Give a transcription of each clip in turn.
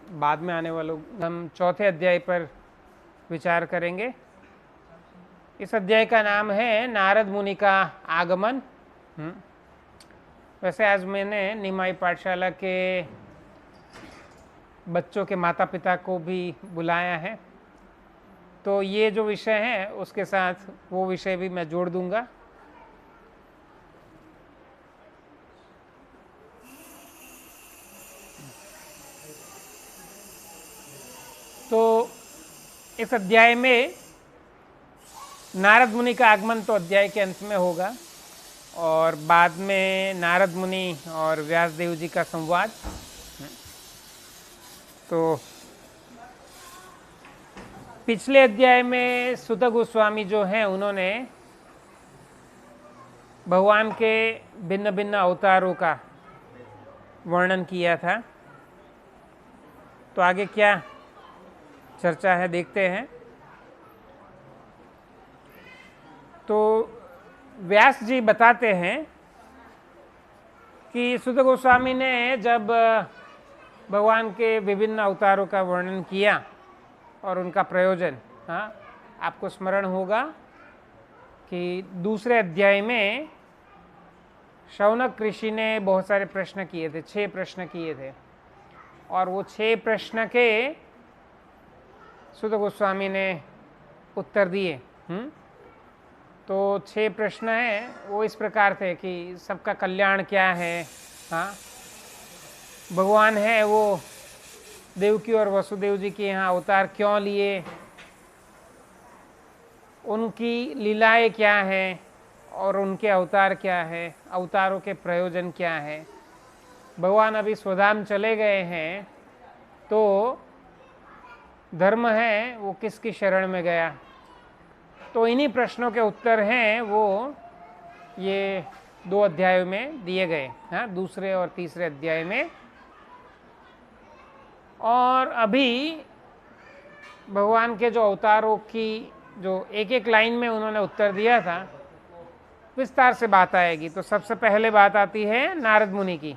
बाद में आने वालों हम चौथे अध्याय पर विचार करेंगे। इस अध्याय का नाम है नारद मुनि का आगमन। वैसे आज मैंने निमाई पाठशाला के बच्चों के माता पिता को भी बुलाया है, तो ये जो विषय है उसके साथ वो विषय भी मैं जोड़ दूंगा। तो इस अध्याय में नारद मुनि का आगमन तो अध्याय के अंत में होगा, और बाद में नारद मुनि और व्यासदेव जी का संवाद। तो पिछले अध्याय में सुत गोस्वामी जो हैं उन्होंने भगवान के भिन्न भिन्न अवतारों का वर्णन किया था। तो आगे क्या चर्चा है देखते हैं। तो व्यास जी बताते हैं कि सुत गोस्वामी ने जब भगवान के विभिन्न अवतारों का वर्णन किया और उनका प्रयोजन, आपको स्मरण होगा कि दूसरे अध्याय में शौनक ऋषि ने बहुत सारे प्रश्न किए थे, 6 प्रश्न किए थे, और वो 6 प्रश्न के सुत गोस्वामी ने उत्तर दिए। तो 6 प्रश्न हैं वो इस प्रकार थे कि सबका कल्याण क्या है, भगवान है वो देवकी और वसुदेव जी के यहाँ अवतार क्यों लिए, उनकी लीलाएं क्या हैं और उनके अवतार क्या है, अवतारों के प्रयोजन क्या है, भगवान अभी स्वधाम चले गए हैं तो धर्म है वो किसकी शरण में गया। तो इन्हीं प्रश्नों के उत्तर हैं वो ये 2 अध्यायों में दिए गए, दूसरे और तीसरे अध्याय में। और अभी भगवान के जो अवतारों की जो एक एक लाइन में उन्होंने उत्तर दिया था, विस्तार से बात आएगी। तो सबसे पहले बात आती है नारद मुनि की।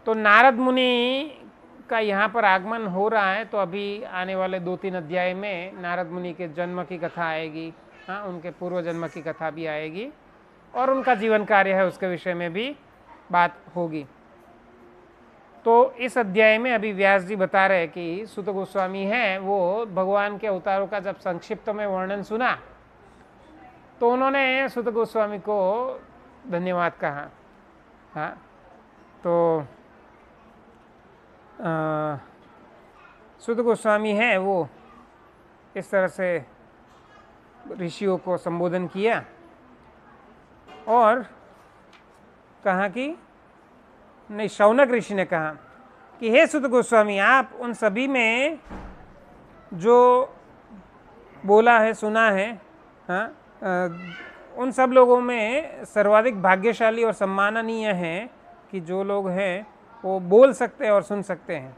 तो नारद मुनि का यहाँ पर आगमन हो रहा है, तो अभी आने वाले 2-3 अध्याय में नारद मुनि के जन्म की कथा आएगी, उनके पूर्व जन्म की कथा भी आएगी, और उनका जीवन कार्य है उसके विषय में भी बात होगी। तो इस अध्याय में अभी व्यास जी बता रहे हैं कि सुत गोस्वामी हैं वो भगवान के अवतारों का जब संक्षिप्त में वर्णन सुना तो उन्होंने सुत गोस्वामी को धन्यवाद कहा। तो सुत गोस्वामी हैं वो इस तरह से ऋषियों को संबोधन किया और कहा कि नहीं, शौनक ऋषि ने कहा कि हे सुत गोस्वामी, आप उन सभी में जो बोला है सुना है, उन सब लोगों में सर्वाधिक भाग्यशाली और सम्माननीय हैं कि जो लोग हैं वो बोल सकते हैं और सुन सकते हैं,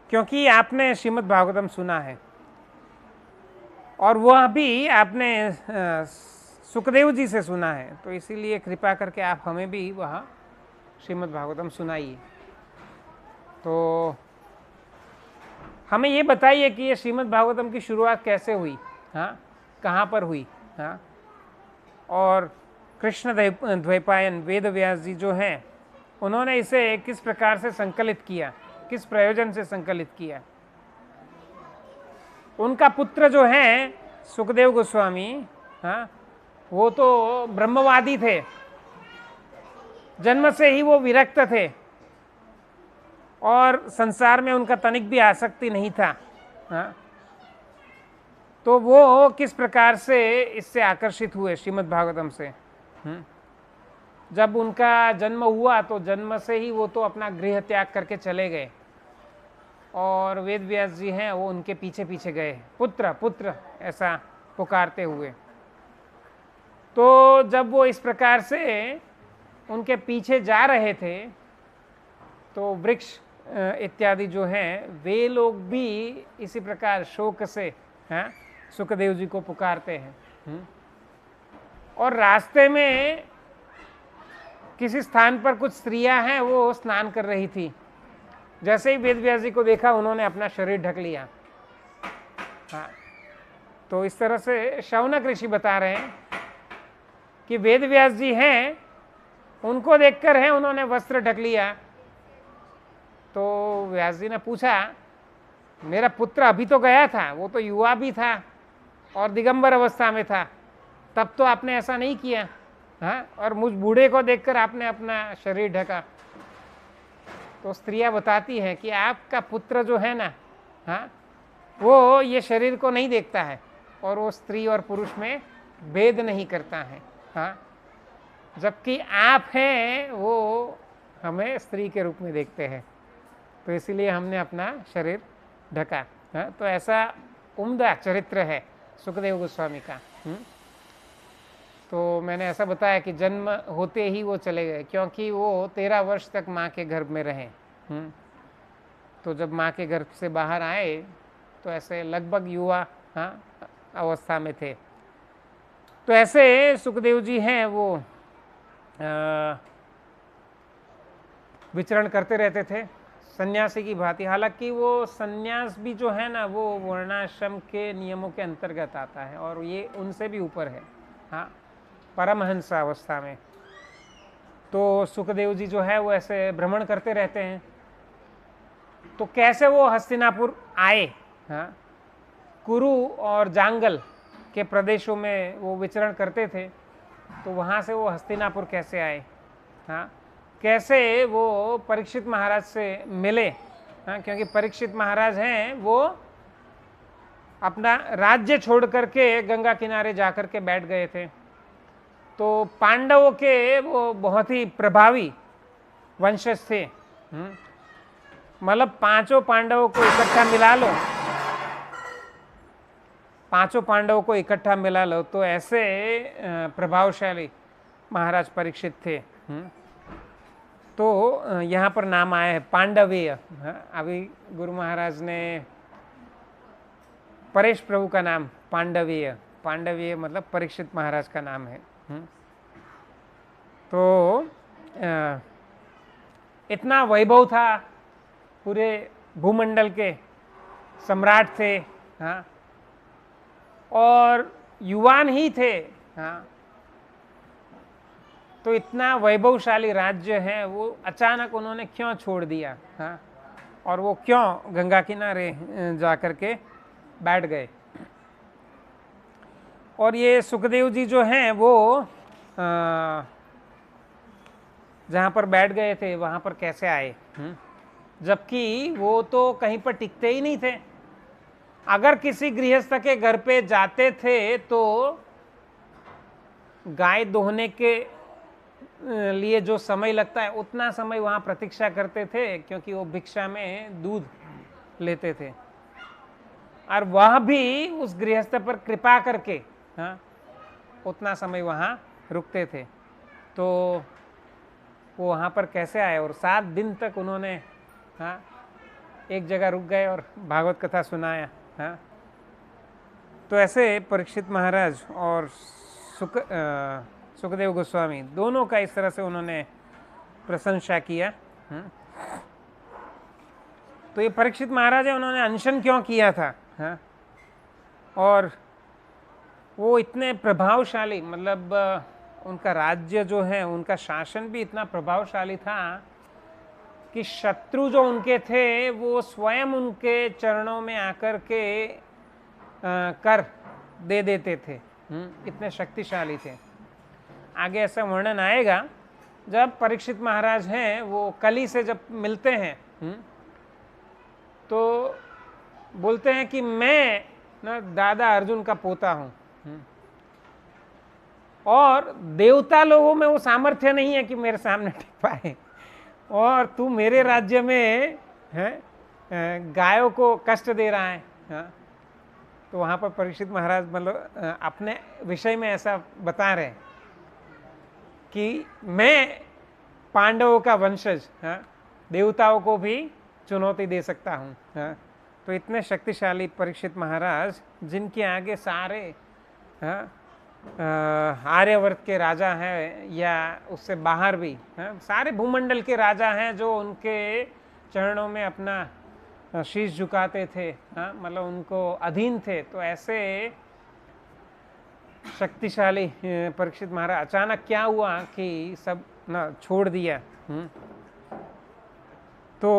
क्योंकि आपने श्रीमद् भागवतम सुना है, और वह भी आपने सुखदेव जी से सुना है। तो इसीलिए कृपा करके आप हमें भी वह श्रीमद् भागवतम सुनाइए। तो हमें ये बताइए कि ये श्रीमद् भागवतम की शुरुआत कैसे हुई, कहाँ पर हुई, और कृष्ण द्वैपायन वेद व्यास जी जो हैं उन्होंने इसे किस प्रकार से संकलित किया, किस प्रयोजन से संकलित किया। उनका पुत्र जो है सुखदेव गोस्वामी, वो तो ब्रह्मवादी थे, जन्म से ही वो विरक्त थे और संसार में उनका तनिक भी आसक्ति नहीं था। तो वो किस प्रकार से इससे आकर्षित हुए श्रीमद् भागवतम से। जब उनका जन्म हुआ तो जन्म से ही वो तो अपना गृह त्याग करके चले गए, और वेद व्यास जी हैं वो उनके पीछे पीछे गए, पुत्र पुत्र ऐसा पुकारते हुए। तो जब वो इस प्रकार से उनके पीछे जा रहे थे तो वृक्ष इत्यादि जो हैं वे लोग भी इसी प्रकार शोक से सुखदेव जी को पुकारते हैं। और रास्ते में किसी स्थान पर कुछ स्त्रियां हैं वो स्नान कर रही थी, जैसे ही वेद व्यास जी को देखा उन्होंने अपना शरीर ढक लिया। हाँ, तो इस तरह से शौनक ऋषि बता रहे हैं कि वेद व्यास जी हैं, उनको देखकर है उन्होंने वस्त्र ढक लिया। तो व्यास जी ने पूछा, मेरा पुत्र अभी तो गया था, वो तो युवा भी था और दिगंबर अवस्था में था, तब तो आपने ऐसा नहीं किया। हाँ, और मुझ बूढ़े को देखकर आपने अपना शरीर ढका। तो स्त्रियां बताती हैं कि आपका पुत्र जो है ना, हाँ, वो ये शरीर को नहीं देखता है और वो स्त्री और पुरुष में भेद नहीं करता है। हाँ, जबकि आप हैं वो हमें स्त्री के रूप में देखते हैं, तो इसीलिए हमने अपना शरीर ढका। हाँ, तो ऐसा उम्दा चरित्र है सुखदेव गोस्वामी का। तो मैंने ऐसा बताया कि जन्म होते ही वो चले गए, क्योंकि वो 13 वर्ष तक माँ के गर्भ में रहे। तो जब माँ के गर्भ से बाहर आए तो ऐसे लगभग युवा, हाँ, अवस्था में थे। तो ऐसे सुखदेव जी हैं, वो विचरण करते रहते थे सन्यासी की भांति। हालांकि वो सन्यास भी जो है ना, वो वर्णाश्रम के नियमों के अंतर्गत आता है और ये उनसे भी ऊपर है। हाँ, परमहंस अवस्था में। तो सुखदेव जी जो है वो ऐसे भ्रमण करते रहते हैं। तो कैसे वो हस्तिनापुर आए, हाँ, कुरु और जांगल के प्रदेशों में वो विचरण करते थे, तो वहाँ से वो हस्तिनापुर कैसे आए, हाँ, कैसे वो परीक्षित महाराज से मिले। हाँ, क्योंकि परीक्षित महाराज हैं वो अपना राज्य छोड़ करके गंगा किनारे जाकर के बैठ गए थे। तो पांडवों के वो बहुत ही प्रभावी वंशज थे। मतलब पांचों पांडवों को इकट्ठा मिला लो, पांचों पांडवों को इकट्ठा मिला लो तो ऐसे प्रभावशाली महाराज परीक्षित थे। तो यहाँ पर नाम आया है पांडवीय। अभी गुरु महाराज ने परेश प्रभु का नाम पांडवीय, पांडवीय मतलब परीक्षित महाराज का नाम है। तो इतना वैभव था, पूरे भूमंडल के सम्राट थे। हाँ, और युवान ही थे। हाँ, तो इतना वैभवशाली राज्य है वो अचानक उन्होंने क्यों छोड़ दिया। हाँ, और वो क्यों गंगा किनारे जा कर के बैठ गए। और ये सुखदेव जी जो हैं वो जहाँ पर बैठ गए थे वहाँ पर कैसे आए, जबकि वो तो कहीं पर टिकते ही नहीं थे। अगर किसी गृहस्थ के घर पे जाते थे तो गाय दोहने के लिए जो समय लगता है उतना समय वहाँ प्रतीक्षा करते थे, क्योंकि वो भिक्षा में दूध लेते थे। और वह भी उस गृहस्थ पर कृपा करके, हाँ, उतना समय वहाँ रुकते थे। तो वो वहाँ पर कैसे आए, और 7 दिन तक उन्होंने, हाँ, एक जगह रुक गए और भागवत कथा सुनाया। हाँ, तो ऐसे परीक्षित महाराज और सुखदेव गोस्वामी दोनों का इस तरह से उन्होंने प्रशंसा किया। तो ये परीक्षित महाराज है, उन्होंने अनशन क्यों किया था। हाँ, और वो इतने प्रभावशाली, मतलब उनका राज्य जो है, उनका शासन भी इतना प्रभावशाली था कि शत्रु जो उनके थे वो स्वयं उनके चरणों में आकर के कर दे देते थे। इतने शक्तिशाली थे। आगे ऐसा वर्णन आएगा जब परीक्षित महाराज हैं वो कली से जब मिलते हैं तो बोलते हैं कि मैं ना दादा अर्जुन का पोता हूँ, और देवता लोगों में वो सामर्थ्य नहीं है कि मेरे सामने टिक पाए, और तू मेरे राज्य में है गायों को कष्ट दे रहा है। हाँ, तो वहाँ पर परीक्षित महाराज मतलब अपने विषय में ऐसा बता रहे हैं कि मैं पांडवों का वंशज, हाँ, देवताओं को भी चुनौती दे सकता हूँ। हाँ, तो इतने शक्तिशाली परीक्षित महाराज, जिनके आगे सारे, हाँ, आर्यवर्त के राजा हैं या उससे बाहर भी, हाँ, सारे भूमंडल के राजा हैं जो उनके चरणों में अपना शीश झुकाते थे, हाँ, मतलब उनको अधीन थे। तो ऐसे शक्तिशाली परीक्षित महाराज अचानक क्या हुआ कि सब ना छोड़ दिया। तो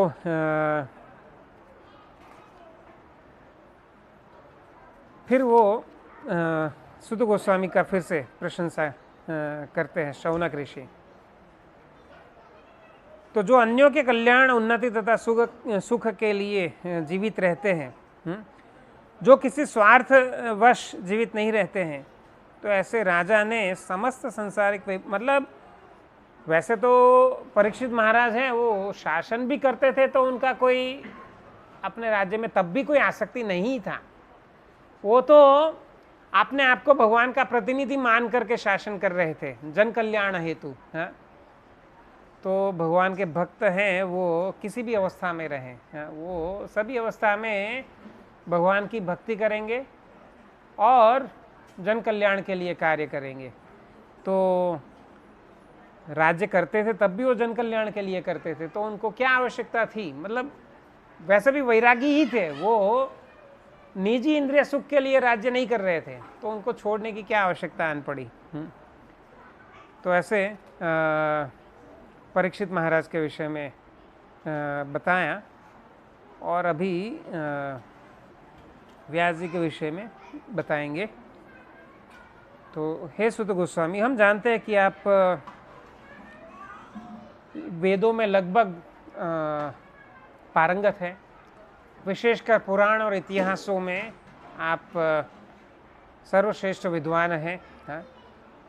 फिर वो सुत गोस्वामी का फिर से प्रशंसा करते हैं शौनक ऋषि। तो जो अन्यों के कल्याण, उन्नति तथा सुख के लिए जीवित रहते हैं, जो किसी स्वार्थ वश जीवित नहीं रहते हैं, तो ऐसे राजा ने समस्त संसारिक, मतलब वैसे तो परीक्षित महाराज हैं, वो शासन भी करते थे, तो उनका कोई अपने राज्य में तब भी कोई आसक्ति नहीं था। वो तो अपने आप को भगवान का प्रतिनिधि मान करके शासन कर रहे थे, जन कल्याण हेतु। हाँ, तो भगवान के भक्त हैं, वो किसी भी अवस्था में रहें, वो सभी अवस्था में भगवान की भक्ति करेंगे और जन कल्याण के लिए कार्य करेंगे। तो राज्य करते थे तब भी वो जन कल्याण के लिए करते थे, तो उनको क्या आवश्यकता थी, मतलब वैसे भी वैरागी ही थे, वो निजी इंद्रिय सुख के लिए राज्य नहीं कर रहे थे, तो उनको छोड़ने की क्या आवश्यकता आन पड़ी। तो ऐसे परीक्षित महाराज के विषय में बताया। और अभी व्यास जी के विषय में बताएंगे। तो हे सुत गोस्वामी, हम जानते हैं कि आप वेदों में लगभग पारंगत हैं, विशेषकर पुराण और इतिहासों में आप सर्वश्रेष्ठ विद्वान हैं। हाँ,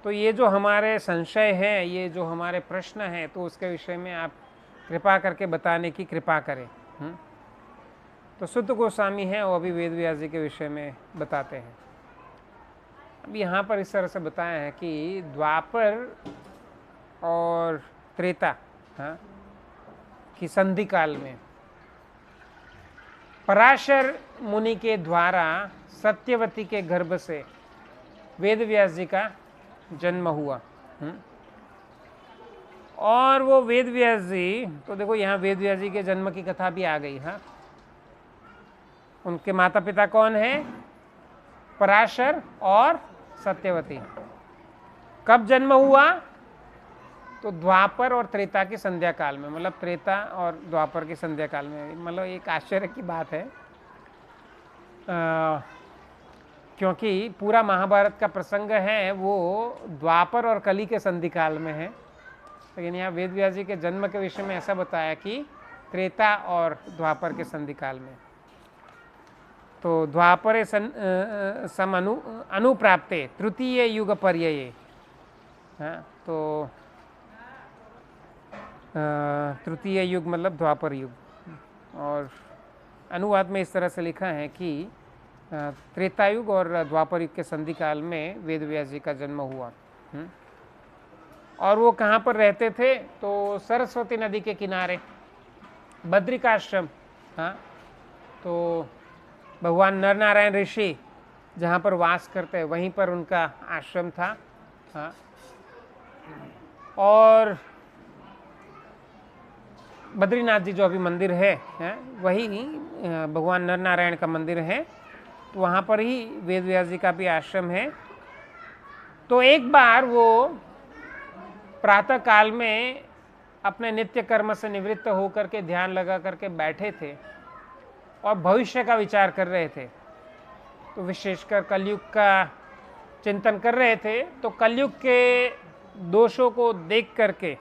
तो ये जो हमारे संशय हैं, ये जो हमारे प्रश्न हैं, तो उसके विषय में आप कृपा करके बताने की कृपा करें। तो सुत गोस्वामी हैं, वो अभी वेद व्यास जी के विषय में बताते हैं। अब यहाँ पर इस तरह से बताया है कि द्वापर और त्रेता, हाँ, की संधि काल में पराशर मुनि के द्वारा सत्यवती के गर्भ से वेद व्यास जी का जन्म हुआ। और वो वेद व्यास जी, तो देखो यहाँ वेद व्यास जी के जन्म की कथा भी आ गई। हाँ, उनके माता पिता कौन है? पराशर और सत्यवती। कब जन्म हुआ? तो द्वापर और त्रेता की संध्या काल में, मतलब त्रेता और द्वापर की संध्या काल में। मतलब एक आश्चर्य की बात है, क्योंकि पूरा महाभारत का प्रसंग है वो द्वापर और कली के संधि काल में है, लेकिन यहाँ वेद व्यास जी के जन्म के विषय में ऐसा बताया कि त्रेता और द्वापर के संधि काल में। तो द्वापरे सम अनुप्राप्ते तृतीय युग पर्यये। हाँ, तो तृतीय युग मतलब द्वापर युग। और अनुवाद में इस तरह से लिखा है कि त्रेता युग और द्वापर युग के संधि काल में वेद व्यास जी का जन्म हुआ। और वो कहाँ पर रहते थे? तो सरस्वती नदी के किनारे बद्रिकाश्रम। हाँ, तो भगवान नर नारायण ऋषि जहाँ पर वास करते हैं वहीं पर उनका आश्रम था। हाँ, और बद्रीनाथ जी जो अभी मंदिर है, वही भगवान नर नारायण का मंदिर है, तो वहाँ पर ही वेद व्यास जी का भी आश्रम है। तो एक बार वो प्रातः काल में अपने नित्य कर्म से निवृत्त होकर के ध्यान लगा करके बैठे थे और भविष्य का विचार कर रहे थे। तो विशेषकर कलयुग का चिंतन कर रहे थे। तो कलयुग के दोषों को देख करके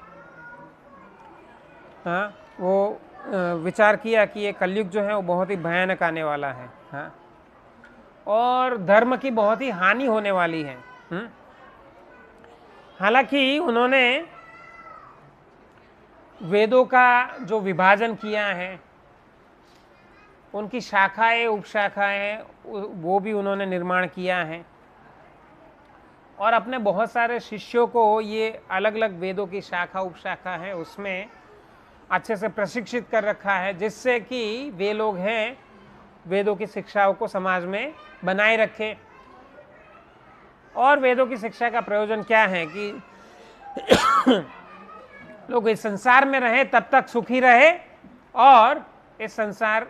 हाँ, वो विचार किया कि ये कलयुग जो है वो बहुत ही भयानक आने वाला है। हाँ, और धर्म की बहुत ही हानि होने वाली है। हालांकि उन्होंने वेदों का जो विभाजन किया है, उनकी शाखाएं उपशाखाएं वो भी उन्होंने निर्माण किया है, और अपने बहुत सारे शिष्यों को ये अलग अलग वेदों की शाखा उपशाखा है उसमें अच्छे से प्रशिक्षित कर रखा है, जिससे कि वे लोग हैं वेदों की शिक्षाओं को समाज में बनाए रखें। और वेदों की शिक्षा का प्रयोजन क्या है कि लोग इस संसार में रहे तब तक सुखी रहे और इस संसार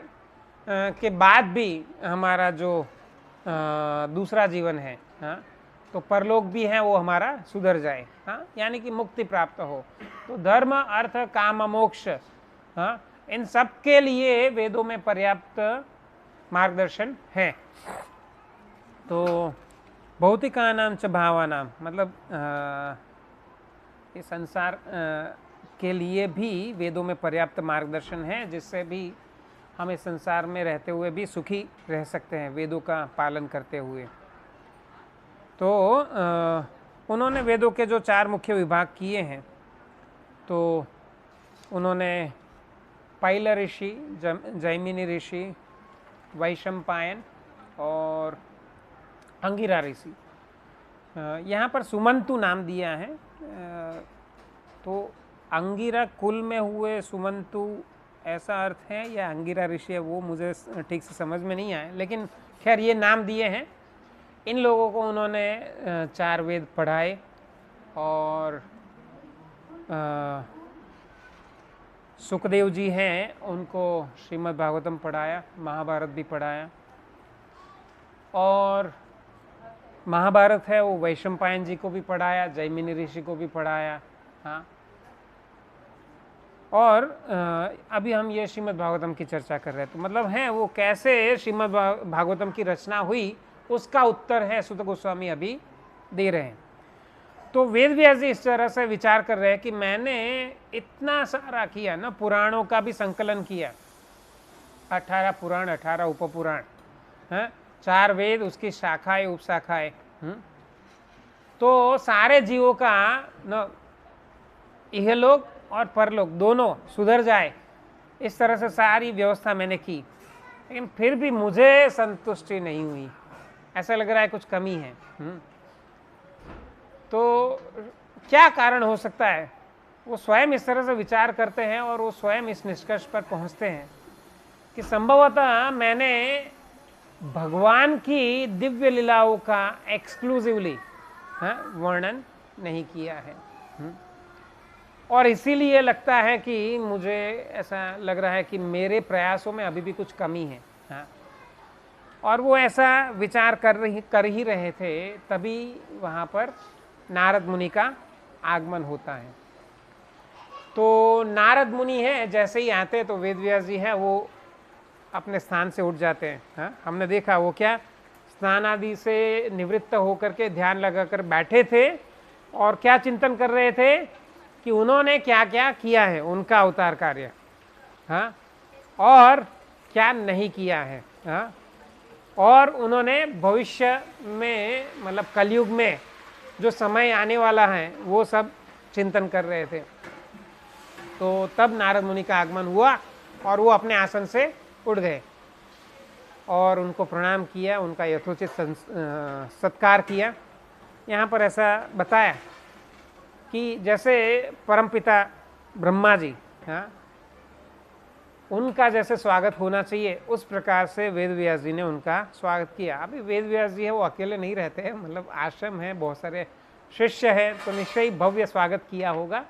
के बाद भी हमारा जो दूसरा जीवन है, हाँ, तो परलोक भी है वो हमारा सुधर जाए, हाँ, यानी कि मुक्ति प्राप्त हो। तो धर्म अर्थ काम मोक्ष, हाँ, इन सब के लिए वेदों में पर्याप्त मार्गदर्शन है। तो भौतिकानां च भावानां मतलब इस संसार के लिए भी वेदों में पर्याप्त मार्गदर्शन है, जिससे भी हम इस संसार में रहते हुए भी सुखी रह सकते हैं वेदों का पालन करते हुए। तो उन्होंने वेदों के जो 4 मुख्य विभाग किए हैं, तो उन्होंने पाइल ऋषि, जैमिनी ऋषि, वैशंपायन और अंगिरा ऋषि। यहाँ पर सुमंतु नाम दिया है, तो अंगिरा कुल में हुए सुमंतु ऐसा अर्थ है या अंगिरा ऋषि है, वो मुझे ठीक से समझ में नहीं आया, लेकिन खैर ये नाम दिए हैं। इन लोगों को उन्होंने 4 वेद पढ़ाए और सुखदेव जी हैं, उनको श्रीमद् भागवतम पढ़ाया, महाभारत भी पढ़ाया, और महाभारत है वो वैशंपायन जी को भी पढ़ाया, जैमिनी ऋषि को भी पढ़ाया, हाँ। और अभी हम ये श्रीमद् भागवतम की चर्चा कर रहे हैं, तो मतलब है वो कैसे श्रीमद् भागवतम की रचना हुई, उसका उत्तर है सुत गोस्वामी अभी दे रहे हैं। तो वेद व्यास जी इस तरह से विचार कर रहे हैं कि मैंने इतना सारा किया ना, पुराणों का भी संकलन किया, 18 पुराण, 18 उपपुराण, हैं, 4 वेद, उसकी शाखाएं उपशाखाएं, तो सारे जीवों का न इहलोक और परलोक दोनों सुधर जाए, इस तरह से सारी व्यवस्था मैंने की, लेकिन फिर भी मुझे संतुष्टि नहीं हुई, ऐसा लग रहा है कुछ कमी है। तो क्या कारण हो सकता है? वो स्वयं इस तरह से विचार करते हैं और वो स्वयं इस निष्कर्ष पर पहुंचते हैं कि संभवतः मैंने भगवान की दिव्य लीलाओं का एक्सक्लूसिवली वर्णन नहीं किया है, और इसीलिए लगता है कि मुझे ऐसा लग रहा है कि मेरे प्रयासों में अभी भी कुछ कमी है, हाँ। और वो ऐसा विचार कर ही रहे थे, तभी वहाँ पर नारद मुनि का आगमन होता है। तो नारद मुनि है, जैसे ही आते तो वेद व्यास जी हैं वो अपने स्थान से उठ जाते हैं, हाँ। हमने देखा वो क्या स्नान आदि से निवृत्त होकर के ध्यान लगाकर बैठे थे और क्या चिंतन कर रहे थे कि उन्होंने क्या क्या किया है, उनका अवतार कार्य, हाँ, और क्या नहीं किया है, हाँ, और उन्होंने भविष्य में मतलब कलयुग में जो समय आने वाला है वो सब चिंतन कर रहे थे। तो तब नारद मुनि का आगमन हुआ और वो अपने आसन से उठ गए और उनको प्रणाम किया, उनका यथोचित सत्कार किया। यहाँ पर ऐसा बताया कि जैसे परमपिता ब्रह्मा जी, हाँ, उनका जैसे स्वागत होना चाहिए, उस प्रकार से वेद व्यास जी ने उनका स्वागत किया। अभी वेद व्यास जी है वो अकेले नहीं रहते हैं, मतलब आश्रम है, बहुत सारे शिष्य हैं, तो निश्चय ही भव्य स्वागत किया होगा।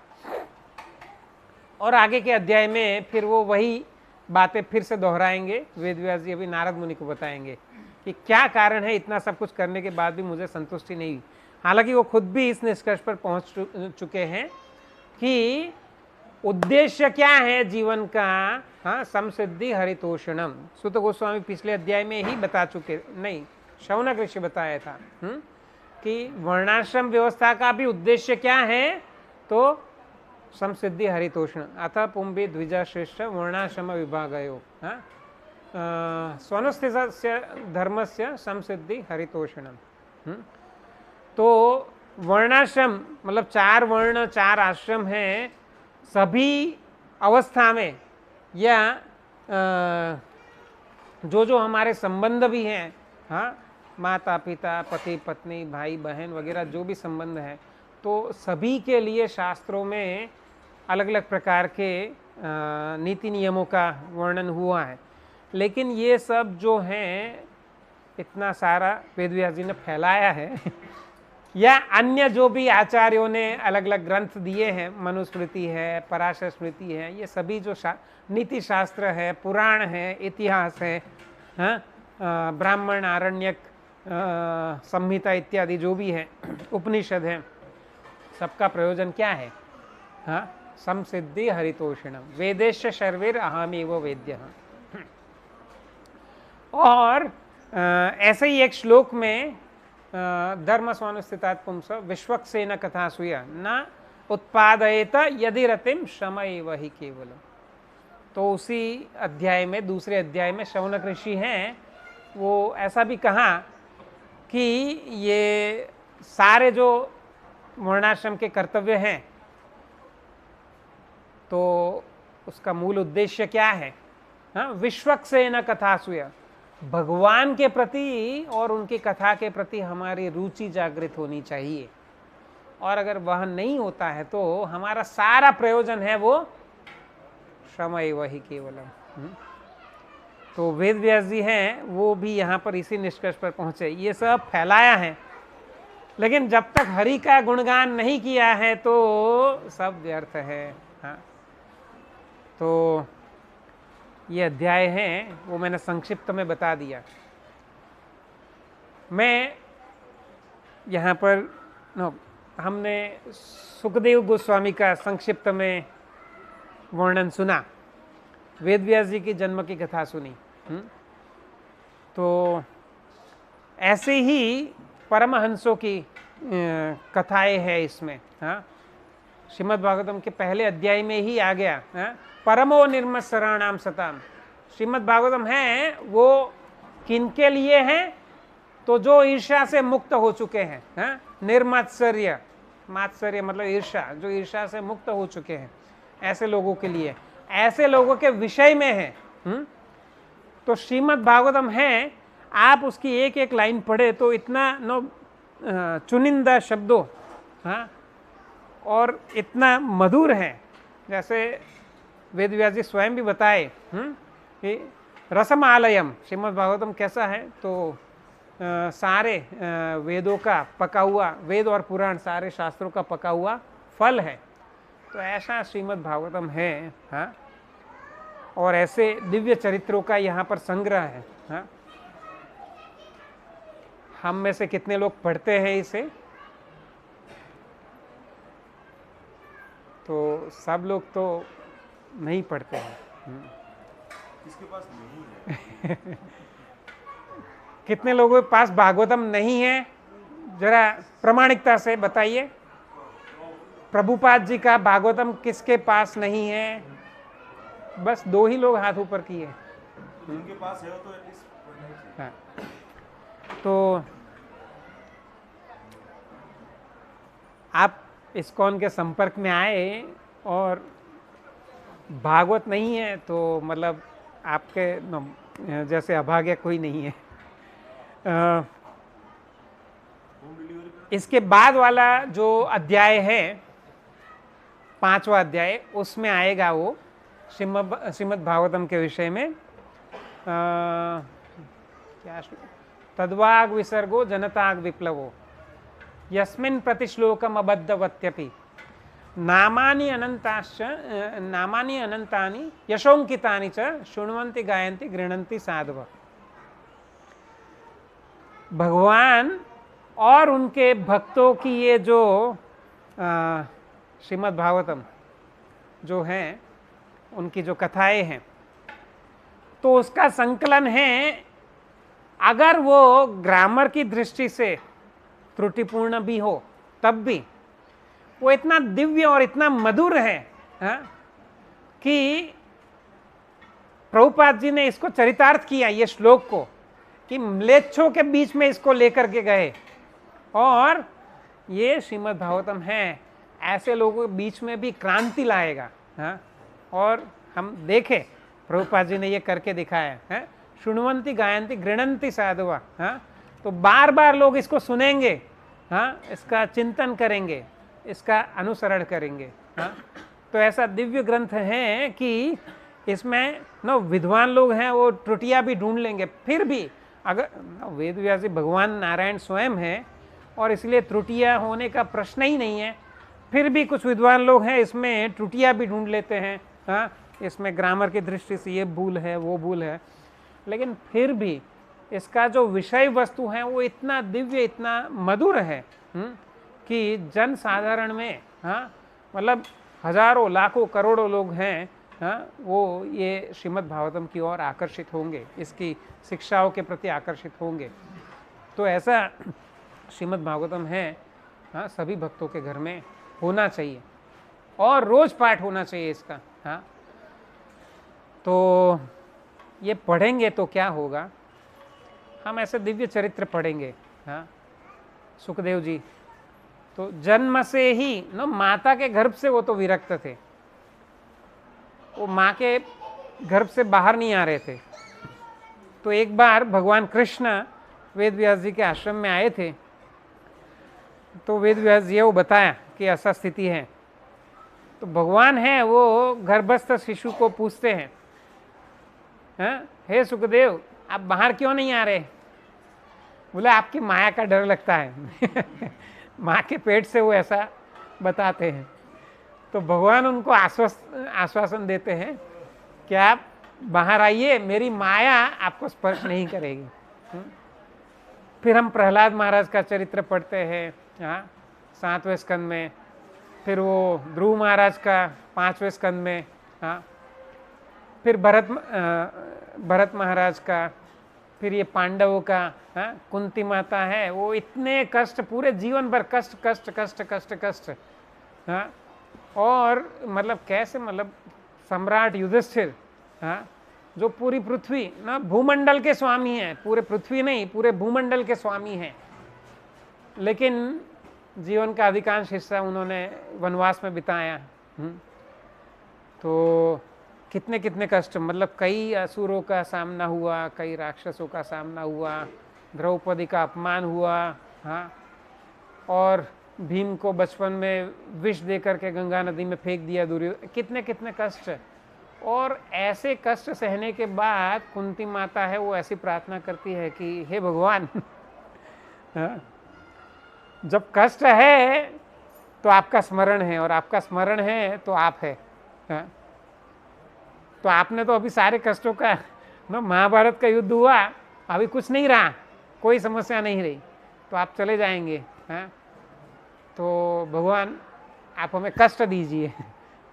और आगे के अध्याय में फिर वो वही बातें फिर से दोहराएंगे, वेद व्यास जी अभी नारद मुनि को बताएंगे कि क्या कारण है इतना सब कुछ करने के बाद भी मुझे संतुष्टि नहीं हुई। हालांकि वो खुद भी इस निष्कर्ष पर पहुंच चुके हैं कि उद्देश्य क्या है जीवन का, हाँ, समसिद्धि हरितोषणम। सुत गोस्वामी पिछले अध्याय में ही बता चुके, नहीं शौनक ऋषि बताया था कि वर्णाश्रम व्यवस्था का भी उद्देश्य क्या है, तो समसिद्धि हरितोषण अथ पुंभी द्विजा श्रेष्ठ वर्णाश्रम विभागयो, हाँ, स्वनुस्थितस्य धर्मस्य समसिद्धि हरितोषणम। तो वर्णाश्रम मतलब 4 वर्ण 4 आश्रम हैं, सभी अवस्था में या जो हमारे संबंध भी हैं, हाँ, माता पिता पति पत्नी भाई बहन वगैरह जो भी संबंध है, तो सभी के लिए शास्त्रों में अलग अलग प्रकार के नीति नियमों का वर्णन हुआ है। लेकिन ये सब जो हैं इतना सारा वेद व्यास जी ने फैलाया है या अन्य जो भी आचार्यों ने अलग अलग ग्रंथ दिए हैं, मनुस्मृति है, पराशर स्मृति है, ये सभी जो नीति शास्त्र है, पुराण है, इतिहास है, हाँ, ब्राह्मण, आरण्यक, संहिता इत्यादि जो भी है, उपनिषद है, सबका प्रयोजन क्या है? हाँ, समसिद्धि हरितोषिणम वेदेश शर्वेर अहमेव वेद्य। और ऐसे ही एक श्लोक में धर्म स्वानुस्थितात् पुंस विश्वक्सेन कथासूय न उत्पादयेत यदि रतिम श्रम एव हि केवलम। तो उसी अध्याय में, दूसरे अध्याय में शौनक ऋषि हैं, वो ऐसा भी कहा कि ये सारे जो वर्णाश्रम के कर्तव्य हैं, तो उसका मूल उद्देश्य क्या है? हाँ, विश्वक्सेन कथासूय, भगवान के प्रति और उनकी कथा के प्रति हमारी रुचि जागृत होनी चाहिए। और अगर वह नहीं होता है तो हमारा सारा प्रयोजन है वो श्रम एव हि केवलम। तो वेद व्यास जी हैं, वो भी यहाँ पर इसी निष्कर्ष पर पहुंचे। ये सब फैलाया है, लेकिन जब तक हरि का गुणगान नहीं किया है तो सब व्यर्थ है। हाँ, तो ये अध्याय हैं, वो मैंने संक्षिप्त में बता दिया। मैं यहाँ पर हमने सुखदेव गोस्वामी का संक्षिप्त में वर्णन सुना, वेद व्यास जी की जन्म की कथा सुनी। तो ऐसे ही परमहंसों की कथाएं हैं इसमें। हाँ, श्रीमद् भागवतम के पहले अध्याय में ही आ गया। हाँ, परमो निर्मत्सराणाम सताम। श्रीमद् भागवतम है वो किनके लिए हैं? तो जो ईर्ष्या से मुक्त हो चुके हैं। हाँ, निर्मात्सर्य, मात्सर्य मतलब ईर्ष्या, जो ईर्ष्या से मुक्त हो चुके हैं, ऐसे लोगों के लिए, ऐसे लोगों के विषय में है। तो श्रीमद् भागवतम है, आप उसकी एक एक लाइन पढ़े तो इतना चुनिंदा शब्दों, हाँ, और इतना मधुर है, जैसे वेद व्यास जी स्वयं भी बताए कि रसमालयम श्रीमद् भागवतम कैसा है? तो सारे वेदों का पका हुआ, वेद और पुराण सारे शास्त्रों का पका हुआ फल है। तो ऐसा श्रीमद् भागवतम है। हाँ, और ऐसे दिव्य चरित्रों का यहाँ पर संग्रह है। हाँ, हम में से कितने लोग पढ़ते हैं इसे? तो सब लोग तो नहीं पढ़ते हैं। किसके पास नहीं है? कितने लोगों के पास भागवतम नहीं है? जरा प्रामाणिकता से बताइए। प्रभुपाद जी का भागवतम किसके पास नहीं है? बस 2 ही लोग हाथ ऊपर किए। जिनके पास है तो एटलीस्ट पढ़ना चाहिए। हाँ, तो आप इस्कॉन के संपर्क में आए और भागवत नहीं है तो मतलब आपके जैसे अभाग्य कोई नहीं है। इसके बाद वाला जो अध्याय है, 5वां अध्याय, उसमें आएगा वो श्रीमद् भागवतम के विषय में। क्या तद्वाग विसर्गो जनताग विप्लवो यस्मिन् प्रतिश्लोकम अबद्धवत्यपि नामानि अनंतानि यशोंकितानि च शृण्वन्ति गायन्ति गृह्णन्ति साधव। भगवान और उनके भक्तों की ये जो श्रीमद् भागवतम जो हैं, उनकी जो कथाएं हैं, तो उसका संकलन है। अगर वो ग्रामर की दृष्टि से त्रुटिपूर्ण भी हो तब भी वो इतना दिव्य और इतना मधुर है। हाँ? कि प्रभुपाद जी ने इसको चरितार्थ किया, ये श्लोक को, कि म्लेच्छों के बीच में इसको लेकर के गए। और ये श्रीमद् भागवतम है, ऐसे लोगों के बीच में भी क्रांति लाएगा। हाँ? और हम देखें प्रभुपाद जी ने ये करके दिखाया है। शृण्वन्ति गायन्ति गृह्णन्ति साधवा। हाँ, तो बार बार लोग इसको सुनेंगे। हाँ, इसका चिंतन करेंगे, इसका अनुसरण करेंगे। हाँ, तो ऐसा दिव्य ग्रंथ है कि इसमें विद्वान लोग हैं, वो त्रुटियां भी ढूंढ लेंगे। फिर भी अगर वेद व्यास जी भगवान नारायण स्वयं है, और इसलिए त्रुटियां होने का प्रश्न ही नहीं है। फिर भी कुछ विद्वान लोग हैं इसमें त्रुटियां भी ढूंढ लेते हैं, हाँ इसमें ग्रामर की दृष्टि से ये भूल है वो भूल है, लेकिन फिर भी इसका जो विषय वस्तु है वो इतना दिव्य इतना मधुर है कि जन साधारण में, हाँ मतलब हजारों लाखों करोड़ों लोग हैं, हाँ वो ये श्रीमद् भागवतम की ओर आकर्षित होंगे, इसकी शिक्षाओं के प्रति आकर्षित होंगे। तो ऐसा श्रीमद् भागवतम है, हाँ सभी भक्तों के घर में होना चाहिए और रोज पाठ होना चाहिए इसका। हाँ तो ये पढ़ेंगे तो क्या होगा, हम ऐसे दिव्य चरित्र पढ़ेंगे। हाँ सुखदेव जी तो जन्म से ही न माता के गर्भ से वो तो विरक्त थे, वो माँ के गर्भ से बाहर नहीं आ रहे थे। तो एक बार भगवान कृष्ण वेद व्यास जी के आश्रम में आए थे, तो वेद व्यास जी को बताया कि ऐसा स्थिति है। तो भगवान है वो गर्भस्थ शिशु को पूछते हैं, हे सुखदेव आप बाहर क्यों नहीं आ रहे? बोले आपकी माया का डर लगता है माँ के पेट से वो ऐसा बताते हैं। तो भगवान उनको आश्वासन देते हैं कि आप बाहर आइए, मेरी माया आपको स्पर्श नहीं करेगी। फिर हम प्रहलाद महाराज का चरित्र पढ़ते हैं, हाँ 7वें स्कंद में, फिर वो ध्रुव महाराज का 5वें स्कंद में, हाँ फिर भरत महाराज का, फिर ये पांडवों का, हाँ कुंती माता है वो इतने कष्ट पूरे जीवन भर कष्ट कष्ट कष्ट कष्ट कष्ट, हाँ और मतलब कैसे, मतलब सम्राट युधिष्ठिर, हाँ जो पूरी पृथ्वी ना भूमंडल के स्वामी हैं, पूरे पृथ्वी नहीं पूरे भूमंडल के स्वामी हैं, लेकिन जीवन का अधिकांश हिस्सा उन्होंने वनवास में बिताया। तो कितने कितने कष्ट, मतलब कई असुरों का सामना हुआ, कई राक्षसों का सामना हुआ, द्रौपदी का अपमान हुआ, हाँ और भीम को बचपन में विष दे करके गंगा नदी में फेंक दिया दुर्योधन, कितने कितने कष्ट। और ऐसे कष्ट सहने के बाद कुंती माता है वो ऐसी प्रार्थना करती है कि हे भगवान हाँ, जब कष्ट है तो आपका स्मरण है और आपका स्मरण है तो आप है, हाँ? तो आपने तो अभी सारे कष्टों का ना, महाभारत का युद्ध हुआ अभी कुछ नहीं रहा, कोई समस्या नहीं रही, तो आप चले जाएंगे, हाँ तो भगवान आप हमें कष्ट दीजिए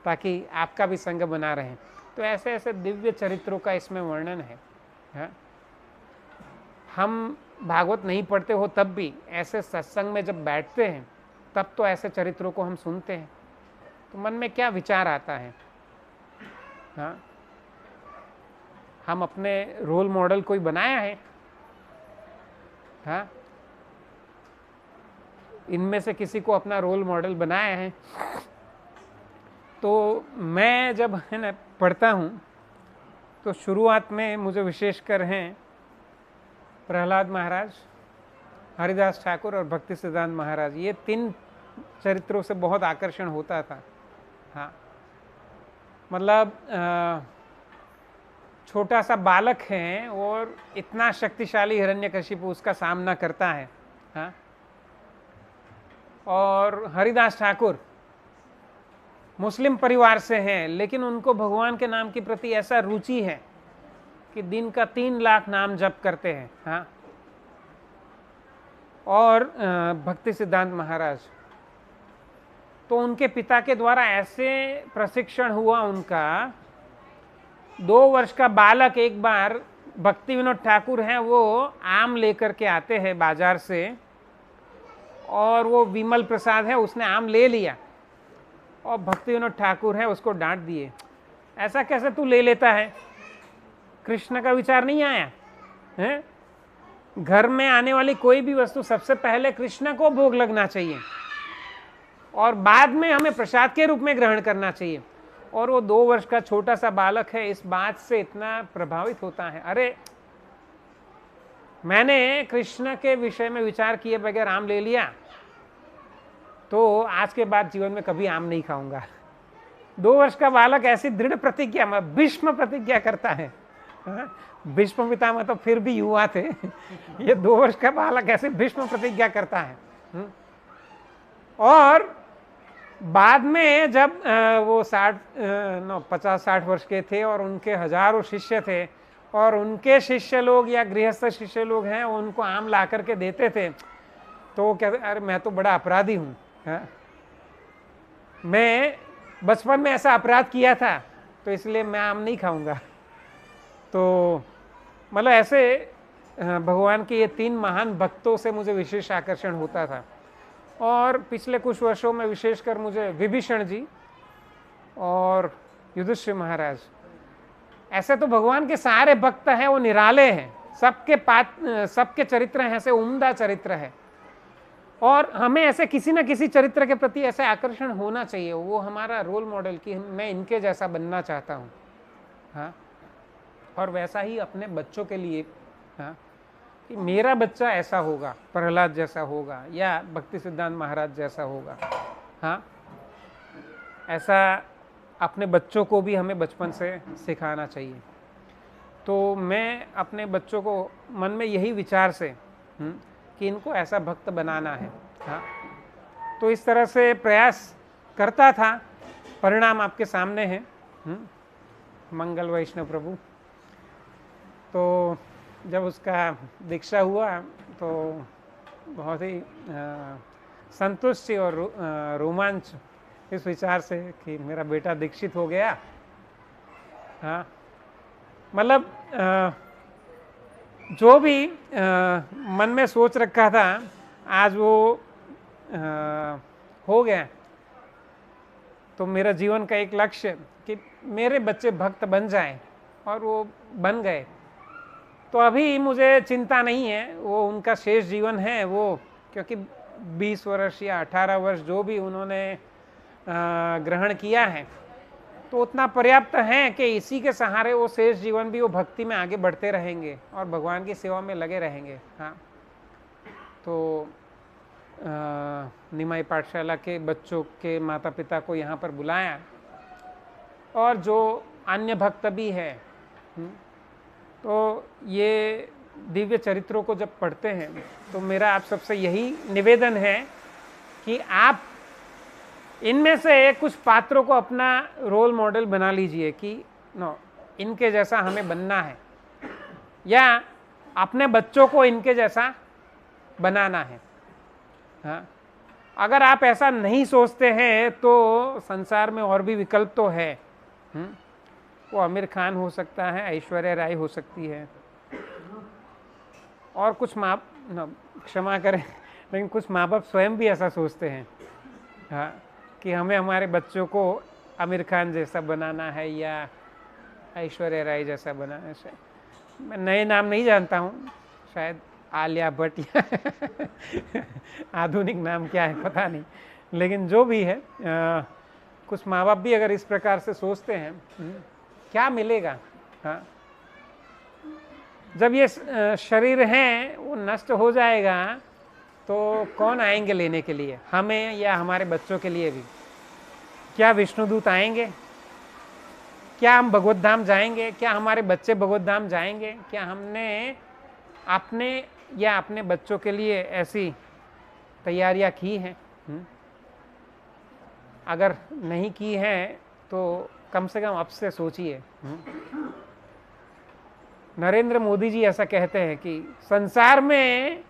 ताकि आपका भी संग बना रहे। तो ऐसे ऐसे दिव्य चरित्रों का इसमें वर्णन है, हाँ? हम भागवत नहीं पढ़ते हो तब भी ऐसे सत्संग में जब बैठते हैं तब तो ऐसे चरित्रों को हम सुनते हैं तो मन में क्या विचार आता है, हाँ हम अपने रोल मॉडल कोई बनाया है, हाँ इनमें से किसी को अपना रोल मॉडल बनाया है। तो मैं जब है ना पढ़ता हूँ तो शुरुआत में मुझे विशेषकर हैं प्रहलाद महाराज, हरिदास ठाकुर और भक्ति सिद्धांत महाराज, ये 3 चरित्रों से बहुत आकर्षण होता था। हाँ मतलब छोटा सा बालक है और इतना शक्तिशाली हिरण्यकशिपु उसका सामना करता है, हाँ और हरिदास ठाकुर मुस्लिम परिवार से हैं लेकिन उनको भगवान के नाम के प्रति ऐसा रुचि है कि दिन का 3 लाख नाम जप करते हैं, हाँ और भक्ति सिद्धांत महाराज तो उनके पिता के द्वारा ऐसे प्रशिक्षण हुआ उनका। 2 वर्ष का बालक एक बार भक्ति विनोद ठाकुर हैं वो आम लेकर के आते हैं बाजार से और वो विमल प्रसाद है उसने आम ले लिया और भक्ति विनोद ठाकुर है उसको डांट दिए, ऐसा कैसे तू ले लेता है, कृष्ण का विचार नहीं आया है? घर में आने वाली कोई भी वस्तु सबसे पहले कृष्ण को भोग लगना चाहिए और बाद में हमें प्रसाद के रूप में ग्रहण करना चाहिए। और वो 2 वर्ष का छोटा सा बालक है इस बात से इतना प्रभावित होता है, अरे मैंने कृष्ण के विषय में विचार किए बगैर आम ले लिया तो आज के बाद जीवन में कभी आम नहीं खाऊंगा। 2 वर्ष का बालक ऐसी दृढ़ प्रतिज्ञा, भीष्म प्रतिज्ञा करता है, भीष्म पितामह तो फिर भी युवा थे ये 2 वर्ष का बालक ऐसे भीष्म प्रतिज्ञा करता है और बाद में जब वो 50-60 वर्ष के थे और उनके हजारों शिष्य थे और उनके शिष्य लोग या गृहस्थ शिष्य लोग हैं उनको आम ला करके देते थे, तो वो कहते अरे मैं तो बड़ा अपराधी हूँ, मैं बचपन में ऐसा अपराध किया था तो इसलिए मैं आम नहीं खाऊंगा। तो मतलब ऐसे भगवान के ये 3 महान भक्तों से मुझे विशेष आकर्षण होता था। और पिछले कुछ वर्षों में विशेषकर मुझे विभीषण जी और युधिष्ठिर महाराज, ऐसे तो भगवान के सारे भक्त हैं, वो निराले हैं, सबके चरित्र हैं, ऐसे उम्दा चरित्र है। और हमें ऐसे किसी न किसी चरित्र के प्रति ऐसे आकर्षण होना चाहिए, वो हमारा रोल मॉडल कि मैं इनके जैसा बनना चाहता हूँ। हाँ, और वैसा ही अपने बच्चों के लिए, हाँ, कि मेरा बच्चा ऐसा होगा, प्रहलाद जैसा होगा या भक्ति सिद्धांत महाराज जैसा होगा। हाँ, ऐसा अपने बच्चों को भी हमें बचपन से सिखाना चाहिए। तो मैं अपने बच्चों को मन में यही विचार से कि इनको ऐसा भक्त बनाना है। हाँ, तो इस तरह से प्रयास करता था। परिणाम आपके सामने है। मंगल वैष्णव प्रभु। तो जब उसका दीक्षा हुआ तो बहुत ही संतुष्टि और रोमांच इस विचार से कि मेरा बेटा दीक्षित हो गया। हाँ, मतलब जो भी मन में सोच रखा था आज वो हो गया। तो मेरा जीवन का एक लक्ष्य कि मेरे बच्चे भक्त बन जाएं, और वो बन गए। तो अभी मुझे चिंता नहीं है, वो उनका शेष जीवन है वो, क्योंकि 20 वर्ष या 18 वर्ष जो भी उन्होंने ग्रहण किया है तो उतना पर्याप्त है कि इसी के सहारे वो शेष जीवन भी वो भक्ति में आगे बढ़ते रहेंगे और भगवान की सेवा में लगे रहेंगे। हाँ, तो निमाई पाठशाला के बच्चों के माता पिता को यहाँ पर बुलाया, और जो अन्य भक्त भी है, तो ये दिव्य चरित्रों को जब पढ़ते हैं तो मेरा आप सबसे यही निवेदन है कि आप इनमें से कुछ पात्रों को अपना रोल मॉडल बना लीजिए कि इनके जैसा हमें बनना है, या अपने बच्चों को इनके जैसा बनाना है। हाँ, अगर आप ऐसा नहीं सोचते हैं तो संसार में और भी विकल्प तो है। वो आमिर खान हो सकता है, ऐश्वर्या राय हो सकती है, और कुछ क्षमा करें लेकिन कुछ माँ बाप स्वयं भी ऐसा सोचते हैं। हाँ, कि हमें हमारे बच्चों को आमिर खान जैसा बनाना है या ऐश्वर्या राय जैसा बनाना है। मैं नए नाम नहीं जानता हूँ, शायद आलिया भट्ट या आधुनिक नाम क्या है पता नहीं, लेकिन जो भी है कुछ माँ बाप भी अगर इस प्रकार से सोचते हैं, क्या मिलेगा। हाँ, जब ये शरीर है वो नष्ट हो जाएगा तो कौन आएंगे लेने के लिए, हमें या हमारे बच्चों के लिए भी? क्या विष्णुदूत आएंगे? क्या हम भगवत धाम जाएंगे? क्या हमारे बच्चे भगवत धाम जाएंगे? क्या हमने अपने या अपने बच्चों के लिए ऐसी तैयारियां की हैं? अगर नहीं की हैं तो कम से कम अब से सोचिए। नरेंद्र मोदी जी ऐसा कहते हैं कि संसार में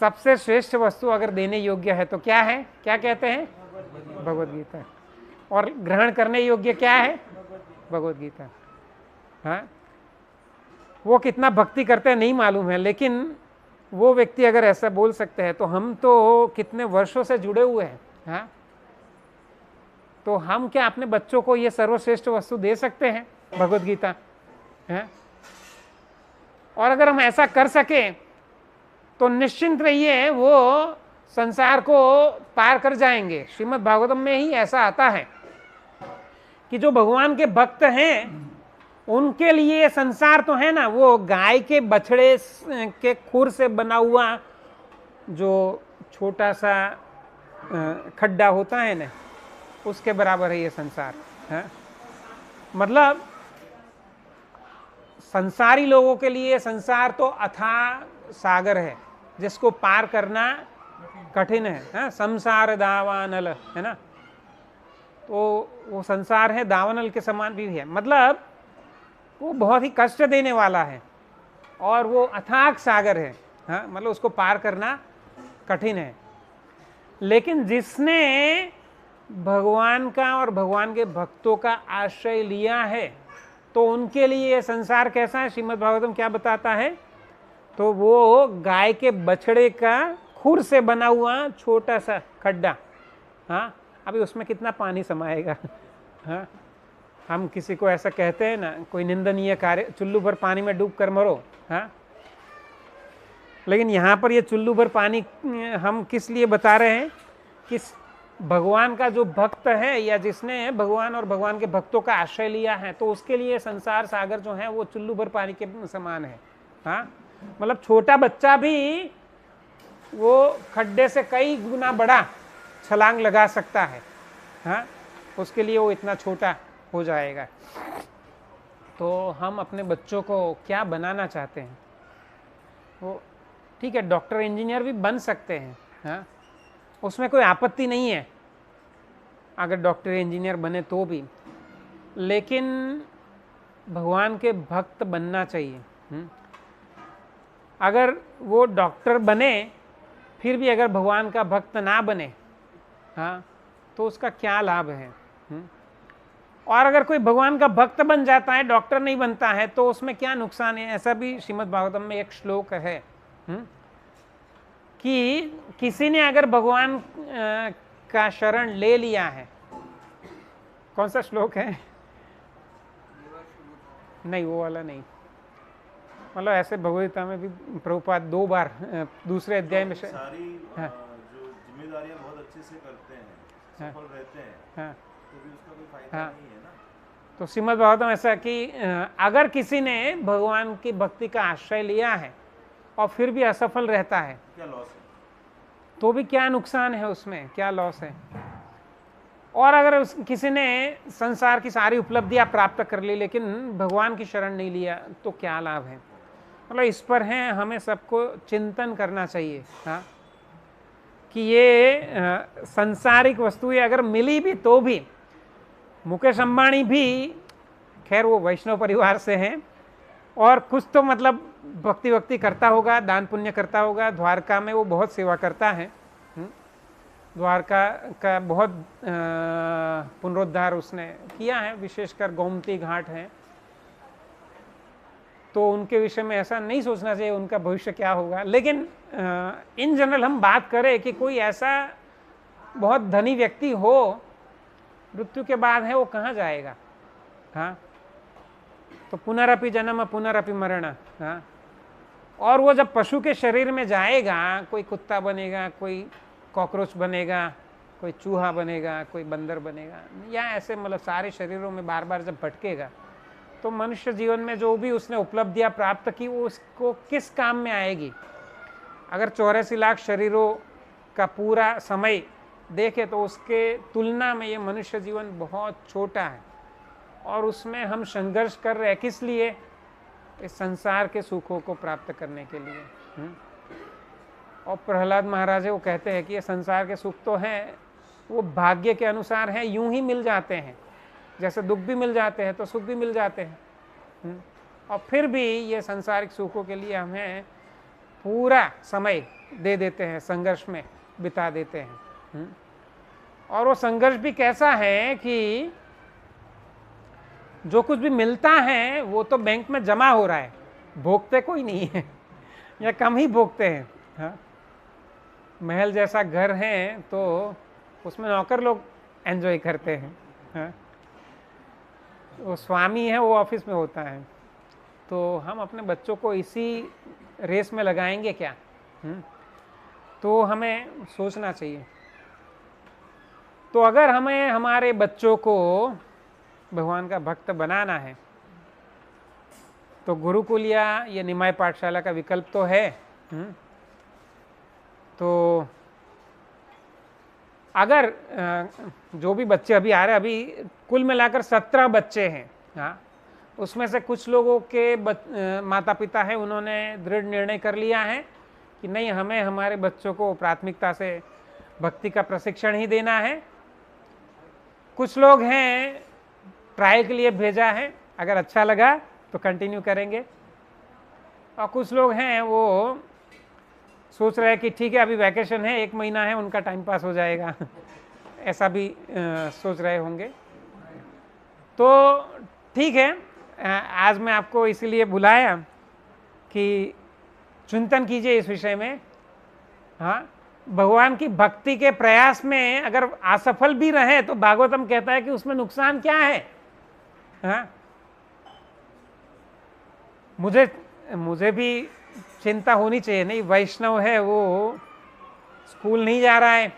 सबसे श्रेष्ठ वस्तु अगर देने योग्य है तो क्या है? क्या कहते हैं? भगवत गीता। और ग्रहण करने योग्य क्या है? भगवत गीता। हाँ, वो कितना भक्ति करते हैं नहीं मालूम है, लेकिन वो व्यक्ति अगर ऐसा बोल सकते हैं तो हम तो कितने वर्षों से जुड़े हुए हैं। हाँ, तो हम क्या अपने बच्चों को ये सर्वश्रेष्ठ वस्तु दे सकते हैं? भगवत गीता। हाँ, और अगर हम ऐसा कर सके तो निश्चिंत रहिए वो संसार को पार कर जाएंगे। श्रीमद् भागवतम में ही ऐसा आता है कि जो भगवान के भक्त हैं उनके लिए संसार तो है ना, वो गाय के बछड़े के खुर से बना हुआ जो छोटा सा खड्डा होता है ना, उसके बराबर है ये संसार। है मतलब संसारी लोगों के लिए संसार तो अथाह सागर है। जिसको पार करना कठिन है, हाँ? संसार दावानल है ना, तो वो संसार है दावानल के समान भी है, मतलब वो बहुत ही कष्ट देने वाला है और वो अथाक सागर है, हाँ? मतलब उसको पार करना कठिन है। लेकिन जिसने भगवान का और भगवान के भक्तों का आश्रय लिया है तो उनके लिए ये संसार कैसा है, श्रीमद् भागवतम क्या बताता है, तो वो गाय के बछड़े का खुर से बना हुआ छोटा सा खड्डा, हाँ? अभी उसमें कितना पानी समाएगा, हाँ? हम किसी को ऐसा कहते हैं ना, कोई निंदनीय कार्य, चुल्लू भर पानी में डूब कर मरो, हाँ? लेकिन यहाँ पर ये चुल्लू भर पानी हम किस लिए बता रहे हैं कि भगवान का जो भक्त है या जिसने भगवान और भगवान के भक्तों का आश्रय लिया है तो उसके लिए संसार सागर जो है वो चुल्लू भर पानी के समान है, हाँ? मतलब छोटा बच्चा भी वो खड्डे से कई गुना बड़ा छलांग लगा सकता है, हाँ? उसके लिए वो इतना छोटा हो जाएगा। तो हम अपने बच्चों को क्या बनाना चाहते हैं, वो ठीक है डॉक्टर इंजीनियर भी बन सकते हैं, हाँ? उसमें कोई आपत्ति नहीं है अगर डॉक्टर इंजीनियर बने तो भी, लेकिन भगवान के भक्त बनना चाहिए। अगर वो डॉक्टर बने फिर भी अगर भगवान का भक्त ना बने, हाँ, तो उसका क्या लाभ है? और अगर कोई भगवान का भक्त बन जाता है, डॉक्टर नहीं बनता है, तो उसमें क्या नुकसान है? ऐसा भी श्रीमद् भागवतम में एक श्लोक है कि किसी ने अगर भगवान का शरण ले लिया है, कौन सा श्लोक है? नहीं, वो वाला नहीं, मतलब ऐसे भगवद्गीता में भी प्रभुपाद 2 बार दूसरे अध्याय में सारी हाँ, जो जिम्मेदारियां बहुत अच्छे से करते हैं, हाँ, सफल रहते हैं, हाँ, तो भी उसका कोई फायदा हाँ। नहीं है ना। तो श्रीमद् भागवतम ऐसा कि अगर किसी ने भगवान की भक्ति का आश्रय लिया है और फिर भी असफल रहता है क्या लॉस है? तो भी क्या नुकसान है, उसमें क्या लॉस है? और अगर किसी ने संसार की सारी उपलब्धियां प्राप्त कर ली लेकिन भगवान की शरण नहीं लिया तो क्या लाभ है? मतलब इस पर है हमें सबको चिंतन करना चाहिए, हाँ? कि ये संसारिक वस्तुएं अगर मिली भी तो भी, मुकेश अंबानी भी खैर वो वैष्णव परिवार से हैं और कुछ तो मतलब भक्ति करता होगा, दान पुण्य करता होगा, द्वारका में वो बहुत सेवा करता है, द्वारका का बहुत पुनरुद्धार उसने किया है, विशेषकर गोमती घाट है, तो उनके विषय में ऐसा नहीं सोचना चाहिए उनका भविष्य क्या होगा। लेकिन इन जनरल हम बात करें कि कोई ऐसा बहुत धनी व्यक्ति हो, मृत्यु के बाद है वो कहाँ जाएगा, हाँ? तो पुनरपि जन्म पुनरपि मरण, हाँ? और वो जब पशु के शरीर में जाएगा, कोई कुत्ता बनेगा, कोई कॉकरोच बनेगा, कोई चूहा बनेगा, कोई बंदर बनेगा, या ऐसे मतलब सारे शरीरों में बार बार जब भटकेगा तो मनुष्य जीवन में जो भी उसने उपलब्धियां प्राप्त की वो उसको किस काम में आएगी? अगर 84 लाख शरीरों का पूरा समय देखे तो उसके तुलना में ये मनुष्य जीवन बहुत छोटा है और उसमें हम संघर्ष कर रहे हैं किस लिए? इस संसार के सुखों को प्राप्त करने के लिए। और प्रहलाद महाराज वो कहते हैं कि ये संसार के सुख तो हैं, वो भाग्य के अनुसार हैं, यूं ही मिल जाते हैं, जैसे दुख भी मिल जाते हैं तो सुख भी मिल जाते हैं। और फिर भी ये संसारिक सुखों के लिए हमें पूरा समय दे देते हैं, संघर्ष में बिता देते हैं। और वो संघर्ष भी कैसा है कि जो कुछ भी मिलता है वो तो बैंक में जमा हो रहा है, भोगते कोई नहीं है या कम ही भोगते हैं, हाँ? महल जैसा घर है तो उसमें नौकर लोग एंजॉय करते हैं, हाँ? वो स्वामी है वो ऑफिस में होता है। तो हम अपने बच्चों को इसी रेस में लगाएंगे क्या? तो हमें सोचना चाहिए। तो अगर हमें हमारे बच्चों को भगवान का भक्त बनाना है तो गुरुकुल या ये निमाय पाठशाला का विकल्प तो है। तो अगर जो भी बच्चे अभी आ रहे हैं, अभी कुल मिलाकर 17 बच्चे हैं, हाँ? उसमें से कुछ लोगों के माता पिता हैं, उन्होंने दृढ़ निर्णय कर लिया है कि नहीं, हमें हमारे बच्चों को प्राथमिकता से भक्ति का प्रशिक्षण ही देना है। कुछ लोग हैं ट्रायल के लिए भेजा है, अगर अच्छा लगा तो कंटिन्यू करेंगे, और कुछ लोग हैं वो सोच रहे हैं कि ठीक है अभी वैकेशन है, 1 महीना है, उनका टाइम पास हो जाएगा ऐसा भी सोच रहे होंगे। तो ठीक है, आज मैं आपको इसीलिए बुलाया कि चिंतन कीजिए इस विषय में। हाँ, भगवान की भक्ति के प्रयास में अगर असफल भी रहे तो भागवतम कहता है कि उसमें नुकसान क्या है। हाँ, मुझे भी चिंता होनी चाहिए, नहीं वैष्णव है वो स्कूल नहीं जा रहा है,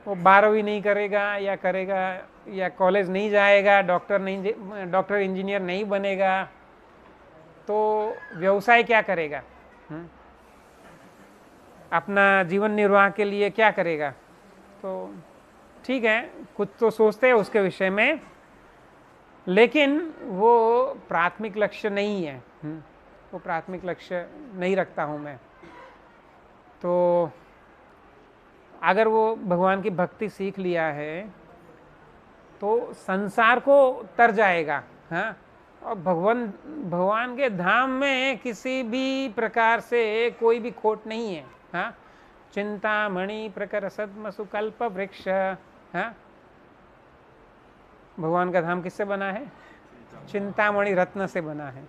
वो 12वीं नहीं करेगा या करेगा, या कॉलेज नहीं जाएगा, डॉक्टर इंजीनियर नहीं बनेगा, तो व्यवसाय क्या करेगा, अपना जीवन निर्वाह के लिए क्या करेगा। तो ठीक है, कुछ तो सोचते हैं उसके विषय में, लेकिन वो प्राथमिक लक्ष्य नहीं है। वो प्राथमिक लक्ष्य नहीं रखता हूँ मैं। तो अगर वो भगवान की भक्ति सीख लिया है तो संसार को तर जाएगा। हाँ, और भगवान के धाम में किसी भी प्रकार से कोई भी खोट नहीं है। हाँ, चिंतामणि प्रकर सद्मसु कल्प वृक्ष। हाँ, भगवान का धाम किससे बना है? चिंतामणि रत्न से बना है।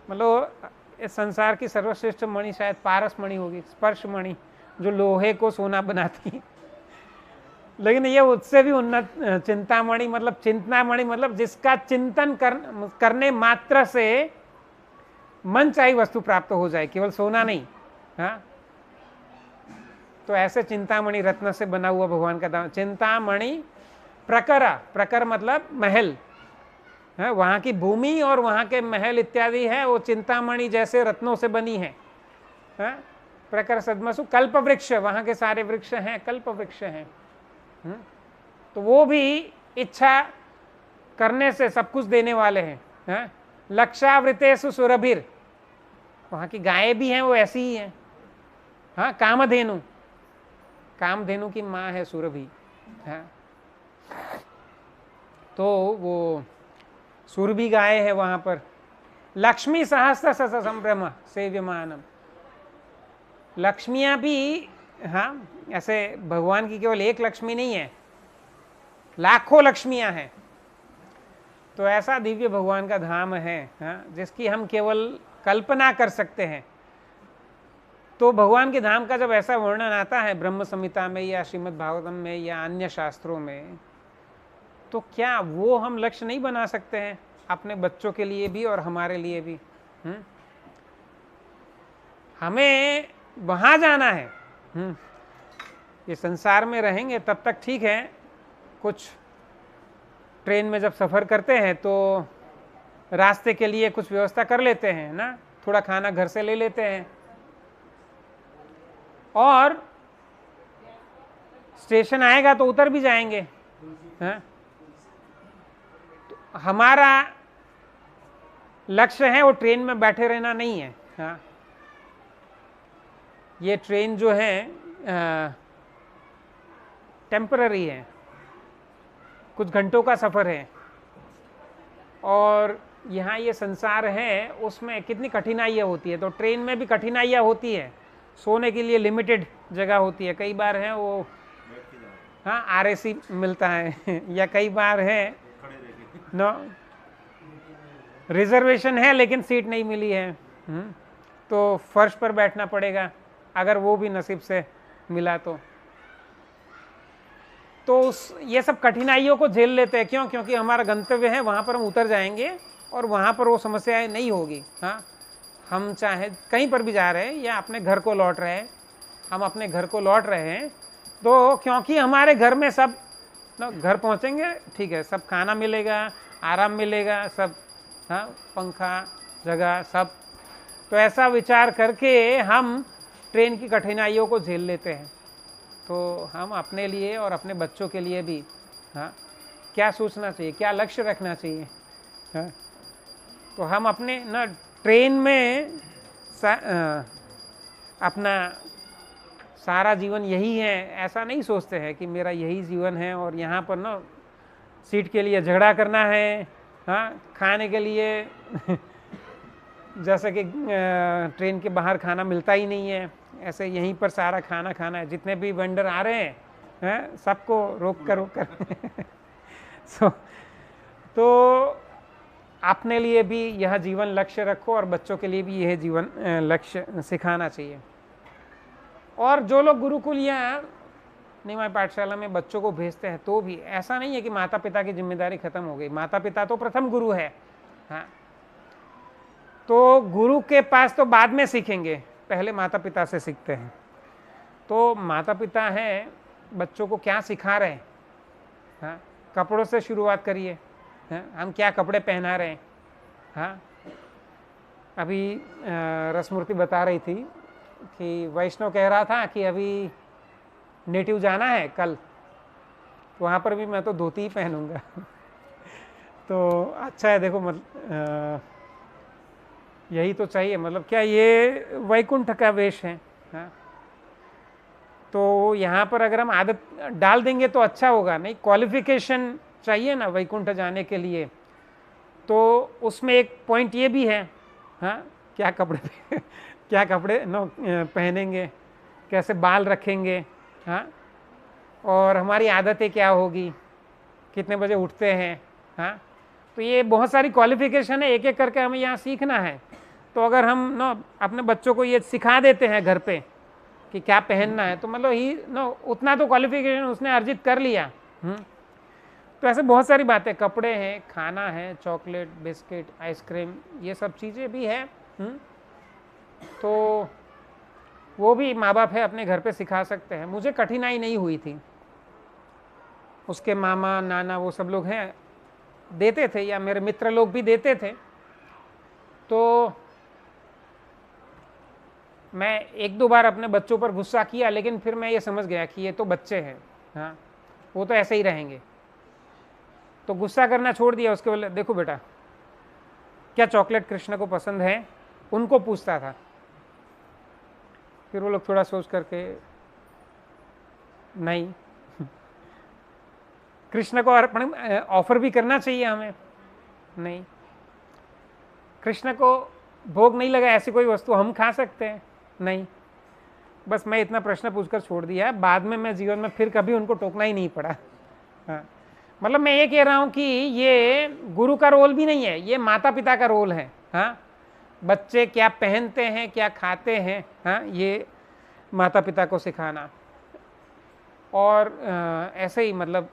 मतलब इस संसार की सर्वश्रेष्ठ मणि शायद पारस मणि होगी, स्पर्श मणि, जो लोहे को सोना बनाती, लेकिन ये उससे भी उन्नत चिंतामणि, मतलब चिंतामणि मतलब जिसका चिंतन करने मात्र से मन चाही वस्तु प्राप्त हो जाए, केवल सोना नहीं। हाँ, तो ऐसे चिंतामणि रत्न से बना हुआ भगवान का धाम। चिंतामणि प्रकर मतलब महल है, वहाँ की भूमि और वहाँ के महल इत्यादि है वो चिंतामणि जैसे रत्नों से बनी है। प्रकर सद्मसु कल्प वृक्ष, वहाँ के सारे वृक्ष हैं कल्प वृक्ष हैं। तो वो भी इच्छा करने से सब कुछ देने वाले हैं। लक्षावृतेषु सुरभिर, वहाँ की गायें भी हैं वो ऐसी ही हैं। हाँ, कामधेनु की माँ है सुरभि। हाँ, तो वो सुरभि गाय है वहां पर। लक्ष्मी सहस्त्र संभ्रम सेव्यमानम, लक्ष्मियां भी, हाँ, ऐसे भगवान की केवल एक लक्ष्मी नहीं है, लाखों लक्ष्मियां हैं। तो ऐसा दिव्य भगवान का धाम है, हाँ, जिसकी हम केवल कल्पना कर सकते हैं। तो भगवान के धाम का जब ऐसा वर्णन आता है ब्रह्म संहिता में या श्रीमद् भागवतम में या अन्य शास्त्रों में, तो क्या वो हम लक्ष्य नहीं बना सकते हैं अपने बच्चों के लिए भी और हमारे लिए भी? हमें वहां जाना है। ये संसार में रहेंगे तब तक ठीक है, कुछ ट्रेन में जब सफर करते हैं तो रास्ते के लिए कुछ व्यवस्था कर लेते हैं ना, थोड़ा खाना घर से ले लेते हैं, और स्टेशन आएगा तो उतर भी जाएंगे। हाँ? तो हमारा लक्ष्य है वो ट्रेन में बैठे रहना नहीं है। हाँ? ये ट्रेन जो है टेम्पररी है, कुछ घंटों का सफ़र है, और यहाँ ये संसार है उसमें कितनी कठिनाइयाँ होती है। तो ट्रेन में भी कठिनाइयाँ होती है, सोने के लिए लिमिटेड जगह होती है, कई बार है वो, हाँ, RAC मिलता है या कई बार है नो रिजर्वेशन है लेकिन सीट नहीं मिली है, तो फर्श पर बैठना पड़ेगा अगर वो भी नसीब से मिला तो ये सब कठिनाइयों को झेल लेते हैं। क्यों? क्योंकि हमारा गंतव्य है, वहाँ पर हम उतर जाएंगे और वहाँ पर वो समस्याएं नहीं होगी। हाँ, हम चाहे कहीं पर भी जा रहे हैं या अपने घर को लौट रहे हैं, हम अपने घर को लौट रहे हैं तो क्योंकि हमारे घर में सब घर पहुँचेंगे, ठीक है, सब खाना मिलेगा, आराम मिलेगा, सब, हाँ, पंखा जगह सब, तो ऐसा विचार करके हम ट्रेन की कठिनाइयों को झेल लेते हैं। तो हम अपने लिए और अपने बच्चों के लिए भी, हाँ, क्या सोचना चाहिए, क्या लक्ष्य रखना चाहिए। हाँ, तो हम अपने ना ट्रेन में अपना सारा जीवन यही है ऐसा नहीं सोचते हैं कि मेरा यही जीवन है और यहाँ पर ना सीट के लिए झगड़ा करना है, हाँ, खाने के लिए जैसे कि ट्रेन के बाहर खाना मिलता ही नहीं है, ऐसे यहीं पर सारा खाना खाना है। जितने भी वेंडर आ रहे हैं सबको रोक कर सो तो अपने लिए भी यह जीवन लक्ष्य रखो और बच्चों के लिए भी यह जीवन लक्ष्य सिखाना चाहिए। और जो लोग गुरुकुल या निमाय पाठशाला में बच्चों को भेजते हैं तो भी ऐसा नहीं है कि माता पिता की जिम्मेदारी खत्म हो गई। माता पिता तो प्रथम गुरु है, हाँ, तो गुरु के पास तो बाद में सीखेंगे, पहले माता पिता से सीखते हैं। तो माता पिता हैं, बच्चों को क्या सिखा रहे हैं, हाँ, कपड़ों से शुरुआत करिए, हाँ, हम क्या कपड़े पहना रहे हैं, हाँ। अभी रसमूर्ति बता रही थी कि वैष्णव कह रहा था कि अभी नेटिव जाना है कल, तो वहाँ पर भी मैं तो धोती ही पहनूंगा तो अच्छा है, देखो यही तो चाहिए, मतलब क्या ये वैकुंठ का वेश है, हाँ। तो यहाँ पर अगर हम आदत डाल देंगे तो अच्छा होगा, नहीं क्वालिफिकेशन चाहिए ना वैकुंठ जाने के लिए, तो उसमें एक पॉइंट ये भी है, हाँ, क्या कपड़े पहनेंगे, कैसे बाल रखेंगे, हाँ, और हमारी आदतें क्या होगी, कितने बजे उठते हैं, हाँ। तो ये बहुत सारी क्वालिफिकेशन है, एक एक करके हमें यहाँ सीखना है। तो अगर हम अपने बच्चों को ये सिखा देते हैं घर पे कि क्या पहनना है, तो मतलब उतना तो क्वालिफिकेशन उसने अर्जित कर लिया। तो ऐसे बहुत सारी बातें, कपड़े हैं, खाना है, चॉकलेट, बिस्किट, आइसक्रीम, ये सब चीज़ें भी है। तो वो भी माँ बाप है अपने घर पे सिखा सकते हैं। मुझे कठिनाई नहीं हुई थी, उसके मामा नाना वो सब लोग हैं देते थे, या मेरे मित्र लोग भी देते थे। तो मैं एक दो बार अपने बच्चों पर गुस्सा किया, लेकिन फिर मैं ये समझ गया कि ये तो बच्चे हैं, हाँ, वो तो ऐसे ही रहेंगे, तो गुस्सा करना छोड़ दिया। उसके बोले देखो बेटा क्या चॉकलेट कृष्ण को पसंद है, उनको पूछता था। फिर वो लोग थोड़ा सोच करके नहीं कृष्ण को अर्पण ऑफर भी करना चाहिए हमें, नहीं कृष्ण को भोग नहीं लगा ऐसी कोई वस्तु हम खा सकते हैं, नहीं। बस मैं इतना प्रश्न पूछकर छोड़ दिया है, बाद में मैं जीवन में फिर कभी उनको टोकना ही नहीं पड़ा, हाँ। मतलब मैं ये कह रहा हूं कि ये गुरु का रोल भी नहीं है, ये माता पिता का रोल है, हाँ। बच्चे क्या पहनते हैं, क्या खाते हैं, हाँ, ये माता पिता को सिखाना। और ऐसे ही मतलब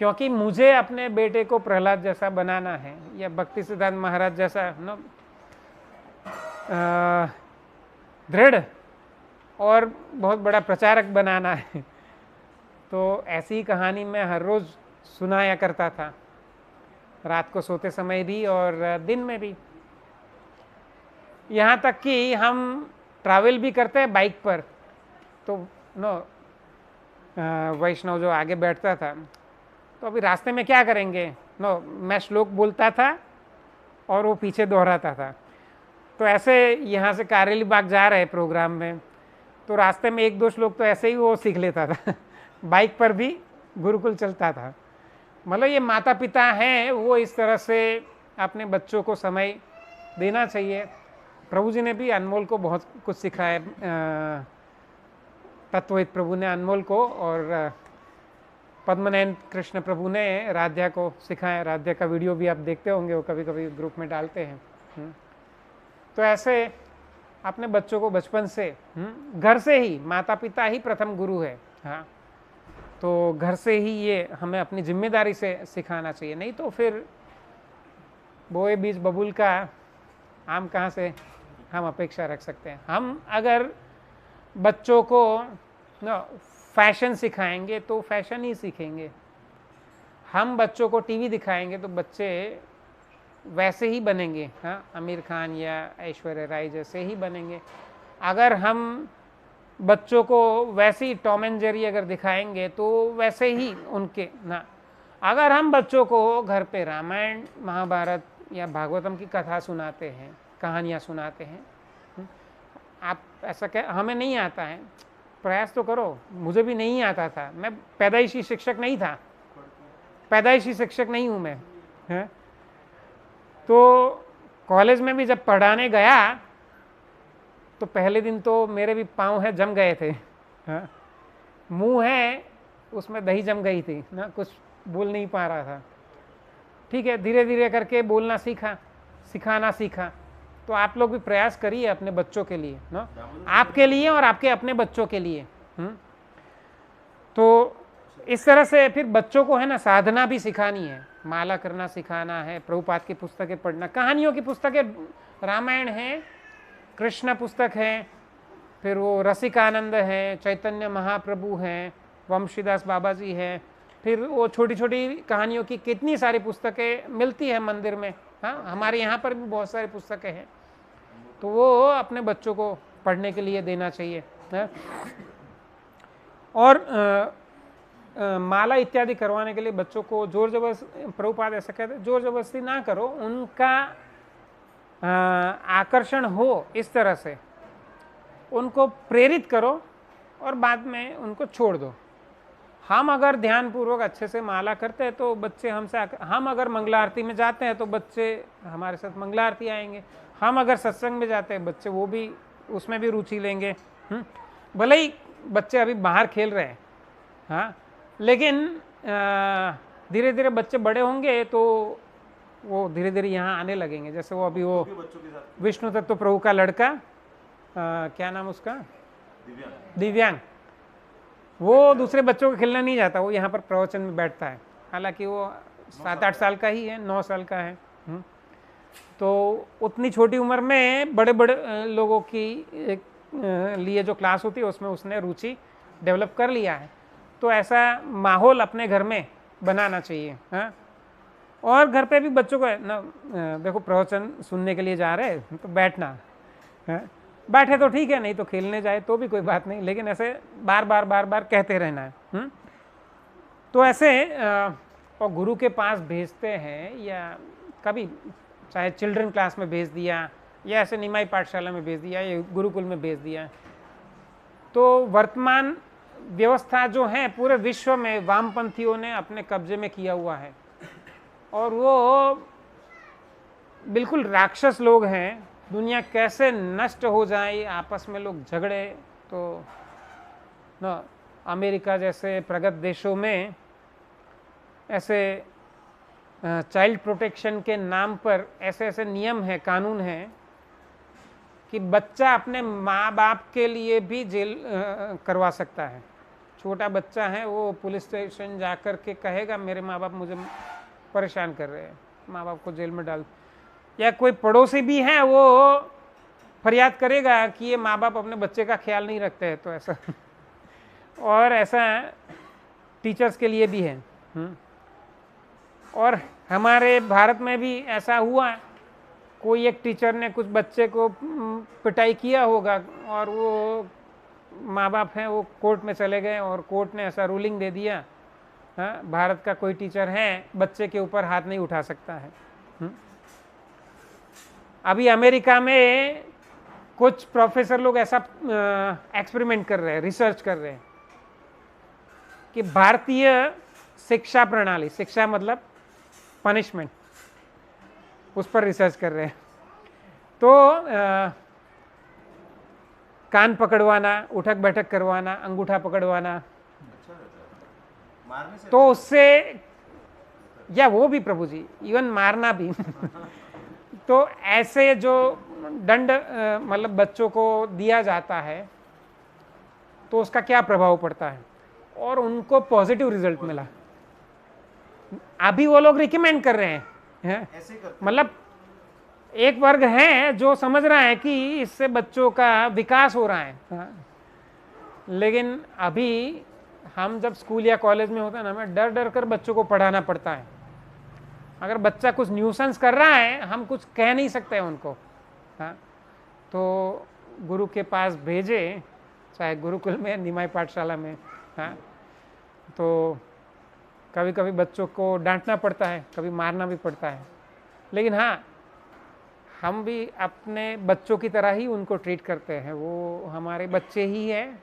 क्योंकि मुझे अपने बेटे को प्रहलाद जैसा बनाना है, या भक्ति सिद्धांत महाराज जैसा दृढ़ और बहुत बड़ा प्रचारक बनाना है, तो ऐसी कहानी मैं हर रोज़ सुनाया करता था, रात को सोते समय भी और दिन में भी। यहाँ तक कि हम ट्रैवल भी करते हैं बाइक पर, तो वैष्णव जो आगे बैठता था, तो अभी रास्ते में क्या करेंगे, मैं श्लोक बोलता था और वो पीछे दोहराता था। तो ऐसे यहाँ से कारेली बाग जा रहे प्रोग्राम में, तो रास्ते में एक दो श्लोक तो ऐसे ही वो सीख लेता था बाइक पर भी गुरुकुल चलता था। मतलब ये माता पिता हैं, वो इस तरह से अपने बच्चों को समय देना चाहिए। प्रभु जी ने भी अनमोल को बहुत कुछ सिखाया, तत्वहित प्रभु ने अनमोल को, और पद्मनयन कृष्ण प्रभु ने राध्या को सिखाया। राध्या का वीडियो भी आप देखते होंगे, वो कभी कभी ग्रुप में डालते हैं। तो ऐसे अपने बच्चों को बचपन से घर से ही, माता पिता ही प्रथम गुरु है, हाँ, तो घर से ही ये हमें अपनी जिम्मेदारी से सिखाना चाहिए। नहीं तो फिर बोए बीज बबूल का आम कहाँ से हम अपेक्षा रख सकते हैं। हम अगर बच्चों को फैशन सिखाएंगे तो फैशन ही सीखेंगे, हम बच्चों को टीवी दिखाएंगे तो बच्चे वैसे ही बनेंगे, हाँ, आमिर खान या ऐश्वर्या राय जैसे ही बनेंगे। अगर हम बच्चों को वैसे ही टॉम एंड जेरी अगर दिखाएंगे तो वैसे ही उनके ना। अगर हम बच्चों को घर पे रामायण महाभारत या भागवतम की कथा सुनाते हैं, कहानियाँ सुनाते हैं। आप ऐसा कह, हमें नहीं आता है, प्रयास तो करो। मुझे भी नहीं आता था, मैं पैदाइशी शिक्षक नहीं था, पैदाइशी शिक्षक नहीं हूँ मैं, है? तो कॉलेज में भी जब पढ़ाने गया तो पहले दिन तो मेरे भी पाँव है जम गए थे, हाँ? मुंह है उसमें दही जम गई थी ना, कुछ बोल नहीं पा रहा था। ठीक है, धीरे धीरे करके बोलना सीखा, सिखाना सीखा। तो आप लोग भी प्रयास करिए अपने बच्चों के लिए ना, आपके लिए और आपके अपने बच्चों के लिए। तो इस तरह से फिर बच्चों को है ना साधना भी सिखानी है, माला करना सिखाना है, प्रभुपाद की पुस्तकें पढ़ना, कहानियों की पुस्तकें, रामायण है, कृष्ण पुस्तक है, फिर वो रसिकानंद है, चैतन्य महाप्रभु हैं, वंशीदास बाबा जी हैं, फिर वो छोटी छोटी कहानियों की कितनी सारी पुस्तकें मिलती है मंदिर में। हाँ, हमारे यहाँ पर भी बहुत सारी पुस्तकें हैं, तो वो अपने बच्चों को पढ़ने के लिए देना चाहिए, है? और माला इत्यादि करवाने के लिए बच्चों को जोर जबरदस्ती, प्रभुपाद ऐसा कहते हैं, जोर जबरदस्ती ना करो, उनका आकर्षण हो इस तरह से उनको प्रेरित करो और बाद में उनको छोड़ दो। हम अगर ध्यानपूर्वक अच्छे से माला करते हैं तो बच्चे हमसे हम अगर मंगला आरती में जाते हैं तो बच्चे हमारे साथ मंगला आरती आएंगे, हम अगर सत्संग में जाते हैं बच्चे वो भी उसमें भी रुचि लेंगे। भले ही बच्चे अभी बाहर खेल रहे हैं, हाँ, लेकिन धीरे धीरे बच्चे बड़े होंगे तो वो धीरे धीरे यहाँ आने लगेंगे। जैसे वो अभी वो विष्णु तत्व प्रभु का लड़का, क्या नाम उसका, दिव्यांग, वो दूसरे बच्चों को खेलने नहीं जाता, वो यहाँ पर प्रवचन में बैठता है। हालांकि वो 7-8 साल का ही है, 9 साल का है। तो उतनी छोटी उम्र में बड़े बड़े लोगों की लिए जो क्लास होती है उसमें उसने रुचि डेवलप कर लिया है। तो ऐसा माहौल अपने घर में बनाना चाहिए, हाँ? और घर पे भी बच्चों को ना, देखो प्रवचन सुनने के लिए जा रहे हैं तो बैठना, हाँ? बैठे तो ठीक है, नहीं तो खेलने जाए तो भी कोई बात नहीं, लेकिन ऐसे बार बार कहते रहना है। तो ऐसे और गुरु के पास भेजते हैं, या कभी चाहे चिल्ड्रन क्लास में भेज दिया या ऐसे निमाई पाठशाला में भेज दिया या गुरुकुल में भेज दिया, तो वर्तमान व्यवस्था जो है पूरे विश्व में वामपंथियों ने अपने कब्जे में किया हुआ है, और वो बिल्कुल राक्षस लोग हैं। दुनिया कैसे नष्ट हो जाए, आपस में लोग झगड़े, तो ना अमेरिका जैसे प्रगत देशों में ऐसे चाइल्ड प्रोटेक्शन के नाम पर ऐसे ऐसे नियम है, कानून है कि बच्चा अपने माँ बाप के लिए भी जेल करवा सकता है। छोटा बच्चा है वो पुलिस स्टेशन जाकर के कहेगा मेरे माँ बाप मुझे परेशान कर रहे हैं, माँ बाप को जेल में डाल, या कोई पड़ोसी भी है वो फरियाद करेगा कि ये माँ बाप अपने बच्चे का ख्याल नहीं रखते हैं, तो ऐसा और ऐसा टीचर्स के लिए भी है। और हमारे भारत में भी ऐसा हुआ, कोई एक टीचर ने कुछ बच्चे को पिटाई किया होगा और वो माँ बाप हैं वो कोर्ट में चले गए और कोर्ट ने ऐसा रूलिंग दे दिया, हाँ, भारत का कोई टीचर है बच्चे के ऊपर हाथ नहीं उठा सकता है। अभी अमेरिका में कुछ प्रोफेसर लोग ऐसा एक्सपेरिमेंट कर रहे हैं, रिसर्च कर रहे हैं कि भारतीय शिक्षा प्रणाली, शिक्षा मतलब पनिशमेंट, उस पर रिसर्च कर रहे हैं। तो कान पकड़वाना, उठक बैठक करवाना, अंगूठा पकड़वाना, तो उससे, या वो भी प्रभु जी इवन मारना भी तो ऐसे जो दंड मतलब बच्चों को दिया जाता है तो उसका क्या प्रभाव पड़ता है, और उनको पॉजिटिव रिजल्ट मिला। अभी वो लोग रिकमेंड कर रहे हैं, मतलब एक वर्ग है जो समझ रहा है कि इससे बच्चों का विकास हो रहा है, लेकिन अभी हम जब स्कूल या कॉलेज में होते हैं ना, हमें डर डर कर बच्चों को पढ़ाना पड़ता है। अगर बच्चा कुछ न्यूसेंस कर रहा है हम कुछ कह नहीं सकते उनको, हाँ, तो गुरु के पास भेजे, चाहे गुरुकुल में निमाई पाठशाला में, हाँ, तो कभी कभी बच्चों को डांटना पड़ता है, कभी मारना भी पड़ता है, लेकिन हाँ हम भी अपने बच्चों की तरह ही उनको ट्रीट करते हैं, वो हमारे बच्चे ही हैं,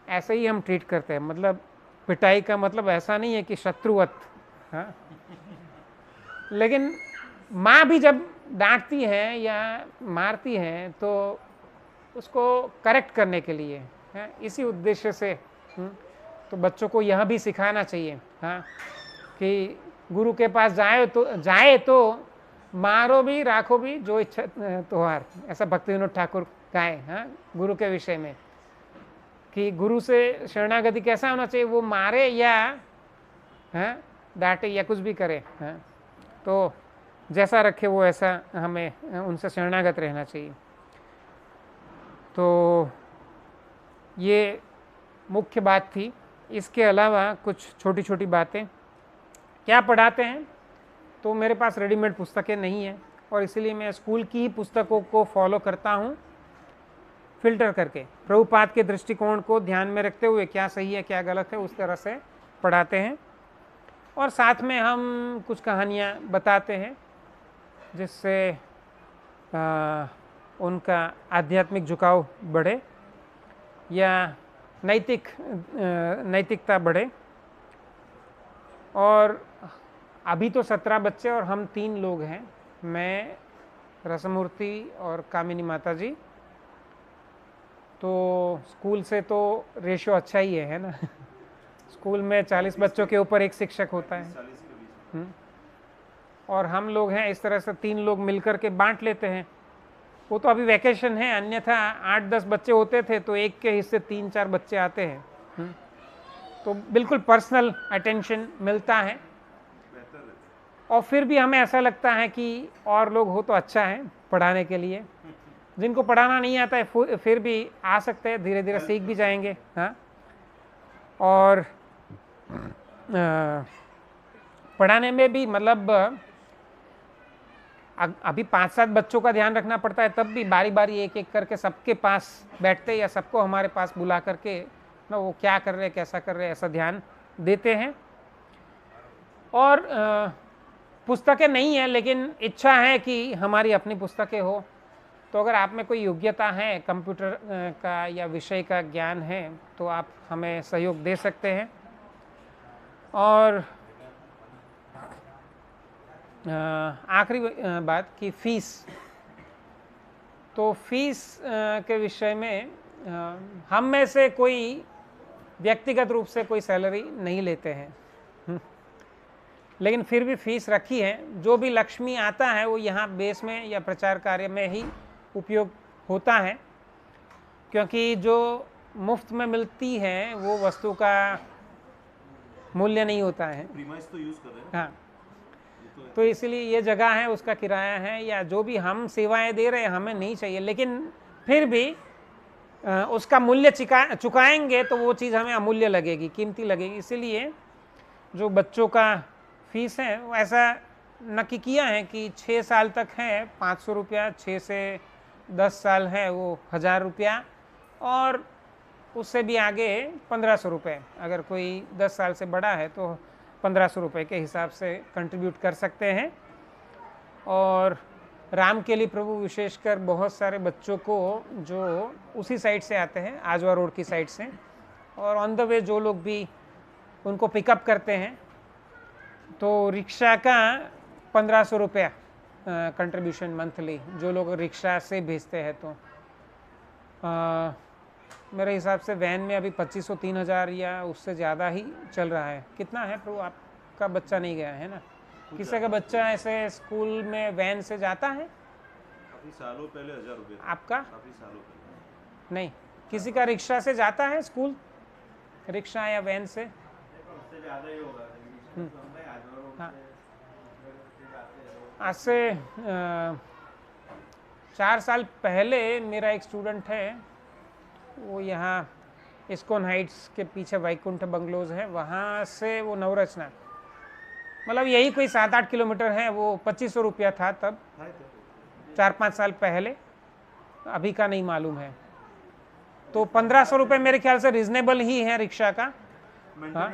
ऐसे ही हम ट्रीट करते हैं। मतलब पिटाई का मतलब ऐसा नहीं है कि शत्रुवत, हाँ। लेकिन माँ भी जब डांटती है या मारती है तो उसको करेक्ट करने के लिए, हाँ, इसी उद्देश्य से। तो बच्चों को यह भी सिखाना चाहिए, हाँ, कि गुरु के पास जाए तो मारो भी राखो भी जो इच्छा तुम्हार, ऐसा भक्ति विनोद ठाकुर गाए, हाँ, गुरु के विषय में, कि गुरु से शरणागति कैसा होना चाहिए, वो मारे या, हाँ, डांटे या कुछ भी करे, हाँ, तो जैसा रखे वो ऐसा हमें उनसे शरणागत रहना चाहिए। तो ये मुख्य बात थी। इसके अलावा कुछ छोटी छोटी बातें क्या पढ़ाते हैं, तो मेरे पास रेडीमेड पुस्तकें नहीं हैं और इसलिए मैं स्कूल की ही पुस्तकों को फॉलो करता हूँ, फिल्टर करके प्रभुपाद के दृष्टिकोण को ध्यान में रखते हुए क्या सही है क्या गलत है उस तरह से पढ़ाते हैं। और साथ में हम कुछ कहानियाँ बताते हैं जिससे उनका आध्यात्मिक झुकाव बढ़े या नैतिकता बढ़े। और अभी तो 17 बच्चे और हम 3 लोग हैं, मैं, रसमूर्ति और कामिनी माता जी। तो स्कूल से तो रेशियो अच्छा ही है ना। स्कूल में 40 बच्चों के ऊपर एक शिक्षक होता है। 40 के बीच और हम लोग हैं इस तरह से 3 लोग मिलकर के बांट लेते हैं। वो तो अभी वैकेशन है, अन्यथा 8-10 बच्चे होते थे तो एक के हिस्से 3-4 बच्चे आते हैं। तो बिल्कुल पर्सनल अटेंशन मिलता है बेहतर रहता है। और फिर भी हमें ऐसा लगता है कि और लोग हो तो अच्छा है पढ़ाने के लिए। जिनको पढ़ाना नहीं आता है फिर भी आ सकते हैं, धीरे धीरे सीख भी जाएंगे, हाँ। और पढ़ाने में भी मतलब अभी 5-7 बच्चों का ध्यान रखना पड़ता है, तब भी बारी बारी एक एक करके सबके पास बैठते या सबको हमारे पास बुला करके ना वो क्या कर रहे हैं कैसा कर रहे हैं ऐसा ध्यान देते हैं। और पुस्तकें नहीं है लेकिन इच्छा है कि हमारी अपनी पुस्तकें हो। तो अगर आप में कोई योग्यता है, कंप्यूटर का या विषय का ज्ञान है, तो आप हमें सहयोग दे सकते हैं। और आखिरी बात कि फीस, तो फीस के विषय में हम में से कोई व्यक्तिगत रूप से कोई सैलरी नहीं लेते हैं, लेकिन फिर भी फीस रखी है। जो भी लक्ष्मी आता है वो यहाँ बेस में या प्रचार कार्य में ही उपयोग होता है, क्योंकि जो मुफ्त में मिलती है वो वस्तु का मूल्य नहीं होता है। प्रीमाइस तो यूज कर रहे हैं। हाँ, तो इसलिए ये जगह है, उसका किराया है या जो भी हम सेवाएं दे रहे हैं हमें नहीं चाहिए, लेकिन फिर भी उसका मूल्य चुकाएंगे तो वो चीज़ हमें अमूल्य लगेगी, कीमती लगेगी। इसीलिए जो बच्चों का फीस है वो ऐसा नक्की किया है कि 6 साल तक है 500 रुपया, 6 से 10 साल है वो 1000 रुपया, और उससे भी आगे 1500 रुपये। अगर कोई 10 साल से बड़ा है तो 1500 रुपये के हिसाब से कंट्रीब्यूट कर सकते हैं। और राम के लिए प्रभु विशेषकर बहुत सारे बच्चों को जो उसी साइड से आते हैं, आजवा रोड की साइड से, और ऑन द वे जो लोग भी उनको पिकअप करते हैं, तो रिक्शा का 1500 रुपया कंट्रीब्यूशन मंथली जो लोग रिक्शा से भेजते हैं। तो मेरे हिसाब से वैन में अभी 2500-3000 या उससे ज़्यादा ही चल रहा है। कितना है प्रभु? आपका बच्चा नहीं गया है ना? किसी का बच्चा ऐसे स्कूल में वैन से जाता है? काफी सालों पहले 1000 रुपये। आपका? काफी सालों पहले। नहीं, किसी का रिक्शा से जाता है स्कूल, रिक्शा या वैन से? उससे ज़्यादा ही होगा। हाँ, आज से 4 साल पहले मेरा एक स्टूडेंट है, वो यहाँ इस्कॉन हाइट्स के पीछे वैकुंठ बंगलोज है, वहाँ से वो नवरचना, मतलब यही कोई 7-8 किलोमीटर है, वो 2500 रुपया था तब, 4-5 साल पहले, अभी का नहीं मालूम है। तो 1500 रुपये मेरे ख्याल से रिजनेबल ही है रिक्शा का। हाँ,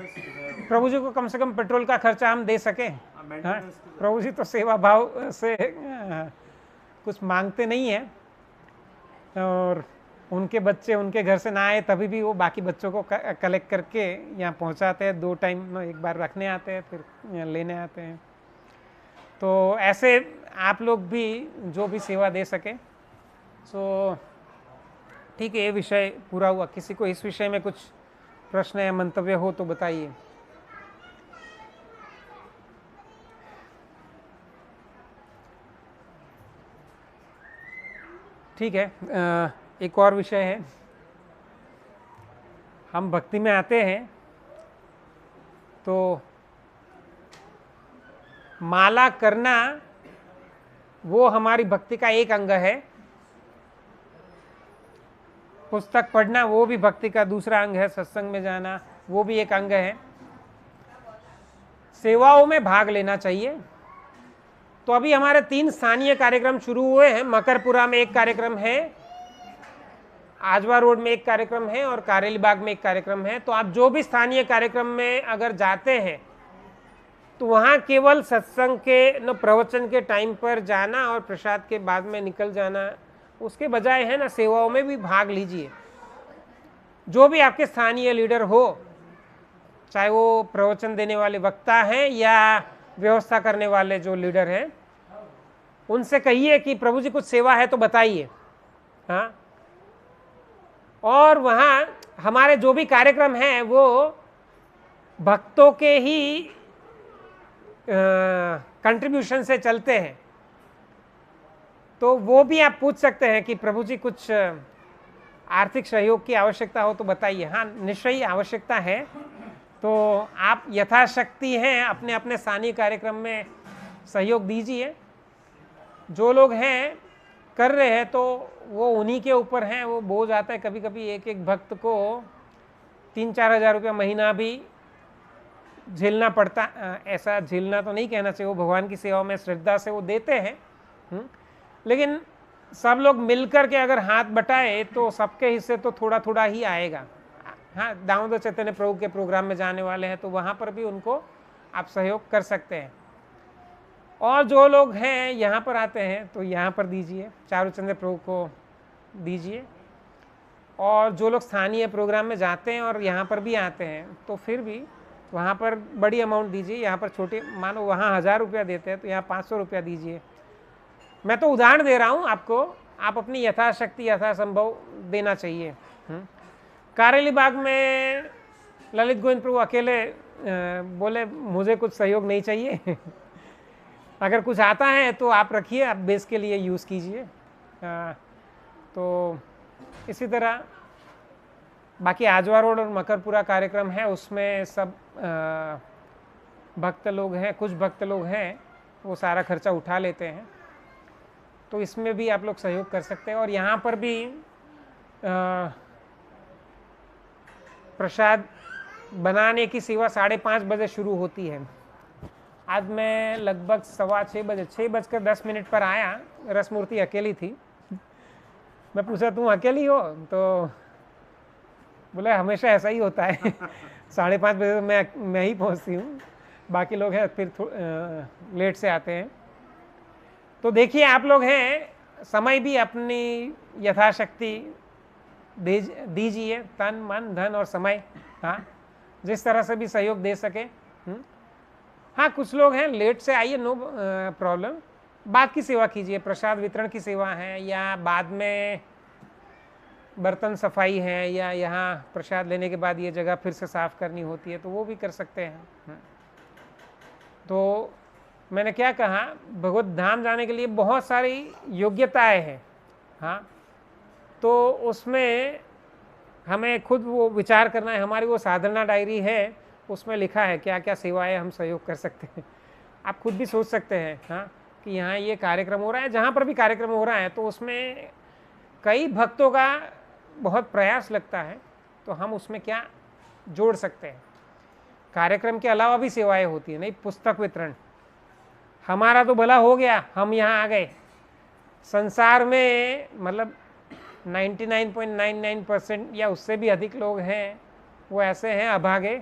प्रभु जी को कम से कम पेट्रोल का खर्चा हम दे सके। हाँ, प्रभु जी तो सेवा भाव से कुछ मांगते नहीं हैं, और उनके बच्चे उनके घर से ना आए तभी भी वो बाकी बच्चों को कलेक्ट करके यहाँ पहुँचाते हैं। 2 टाइम एक बार रखने आते हैं, फिर यहाँ लेने आते हैं। तो ऐसे आप लोग भी जो भी सेवा दे सके। सो ठीक है, ये विषय पूरा हुआ। किसी को इस विषय में कुछ प्रश्न या मंतव्य हो तो बताइए। ठीक है, एक और विषय है। हम भक्ति में आते हैं तो माला करना वो हमारी भक्ति का एक अंग है, पुस्तक पढ़ना वो भी भक्ति का दूसरा अंग है, सत्संग में जाना वो भी एक अंग है, सेवाओं में भाग लेना चाहिए। तो अभी हमारे 3 स्थानीय कार्यक्रम शुरू हुए हैं। मकरपुरा में एक कार्यक्रम है, आजवा रोड में एक कार्यक्रम है और कारेली बाग में एक कार्यक्रम है। तो आप जो भी स्थानीय कार्यक्रम में अगर जाते हैं तो वहाँ केवल सत्संग के न प्रवचन के टाइम पर जाना और प्रसाद के बाद में निकल जाना, उसके बजाय है ना सेवाओं में भी भाग लीजिए। जो भी आपके स्थानीय लीडर हो, चाहे वो प्रवचन देने वाले वक्ता हैं या व्यवस्था करने वाले जो लीडर हैं, उनसे कहिए कि प्रभु जी कुछ सेवा है तो बताइए। हाँ, और वहाँ हमारे जो भी कार्यक्रम हैं वो भक्तों के ही कंट्रीब्यूशन से चलते हैं। तो वो भी आप पूछ सकते हैं कि प्रभु जी कुछ आर्थिक सहयोग की आवश्यकता हो तो बताइए। हाँ, निश्चय आवश्यकता है, तो आप यथाशक्ति हैं अपने अपने स्थानीय कार्यक्रम में सहयोग दीजिए। जो लोग हैं कर रहे हैं तो वो उन्हीं के ऊपर हैं, वो बोझ आता है। कभी कभी एक एक भक्त को 3-4 हज़ार रुपया महीना भी झेलना पड़ता। ऐसा झेलना तो नहीं कहना चाहिए, वो भगवान की सेवा में श्रद्धा से वो देते हैं। लेकिन सब लोग मिलकर के अगर हाथ बटाए तो सबके हिस्से तो थोड़ा थोड़ा ही आएगा। हाँ, दामोदर चैतन्य प्रभु के प्रोग्राम में जाने वाले हैं तो वहाँ पर भी उनको आप सहयोग कर सकते हैं। और जो लोग हैं यहाँ पर आते हैं तो यहाँ पर दीजिए, चारूचंद्र प्रभु को दीजिए। और जो लोग स्थानीय प्रोग्राम में जाते हैं और यहाँ पर भी आते हैं तो फिर भी वहाँ पर बड़ी अमाउंट दीजिए। यहाँ पर छोटे, मानो वहाँ 1000 रुपया देते हैं तो यहाँ 500 रुपया दीजिए। मैं तो उदाहरण दे रहा हूँ आपको, आप अपनी यथाशक्ति यथासंभव देना चाहिए। कारेली बाग में ललित गोविंद प्रभु अकेले बोले मुझे कुछ सहयोग नहीं चाहिए। अगर कुछ आता है तो आप रखिए, आप बेस के लिए यूज़ कीजिए। तो इसी तरह बाकी आजवा रोड और मकरपुरा कार्यक्रम है, उसमें सब भक्त लोग हैं, कुछ भक्त लोग हैं वो सारा खर्चा उठा लेते हैं। तो इसमें भी आप लोग सहयोग कर सकते हैं। और यहाँ पर भी प्रसाद बनाने की सेवा 5:30 बजे शुरू होती है। आज मैं लगभग 6:15 बजे, 6:10 पर आया। रसमूर्ति अकेली थी। मैं पूछा तुम अकेली हो? तो बोले हमेशा ऐसा ही होता है। 5:30 बजे तो मैं ही पहुंचती हूँ, बाकी लोग हैं फिर लेट से आते हैं। तो देखिए आप लोग हैं, समय भी अपनी यथाशक्ति दीजिए, तन मन धन और समय। हाँ, जिस तरह से भी सहयोग दे सके। हाँ, कुछ लोग हैं लेट से आइए, नो प्रॉब्लम। बाद की सेवा कीजिए, प्रसाद वितरण की सेवा है या बाद में बर्तन सफाई है या यहाँ प्रसाद लेने के बाद ये जगह फिर से साफ करनी होती है तो वो भी कर सकते हैं। तो मैंने क्या कहा, भगवत धाम जाने के लिए बहुत सारी योग्यताएं हैं। हाँ, तो उसमें हमें खुद वो विचार करना है। हमारी वो साधना डायरी है, उसमें लिखा है क्या क्या सेवाएं हम सहयोग कर सकते हैं। आप खुद भी सोच सकते हैं। हाँ, कि यहाँ ये कार्यक्रम हो रहा है, जहाँ पर भी कार्यक्रम हो रहा है तो उसमें कई भक्तों का बहुत प्रयास लगता है, तो हम उसमें क्या जोड़ सकते हैं। कार्यक्रम के अलावा भी सेवाएं होती है। नहीं, पुस्तक वितरण, हमारा तो भला हो गया, हम यहाँ आ गए। संसार में मतलब 99.99% या उससे भी अधिक लोग हैं वो ऐसे हैं अभागे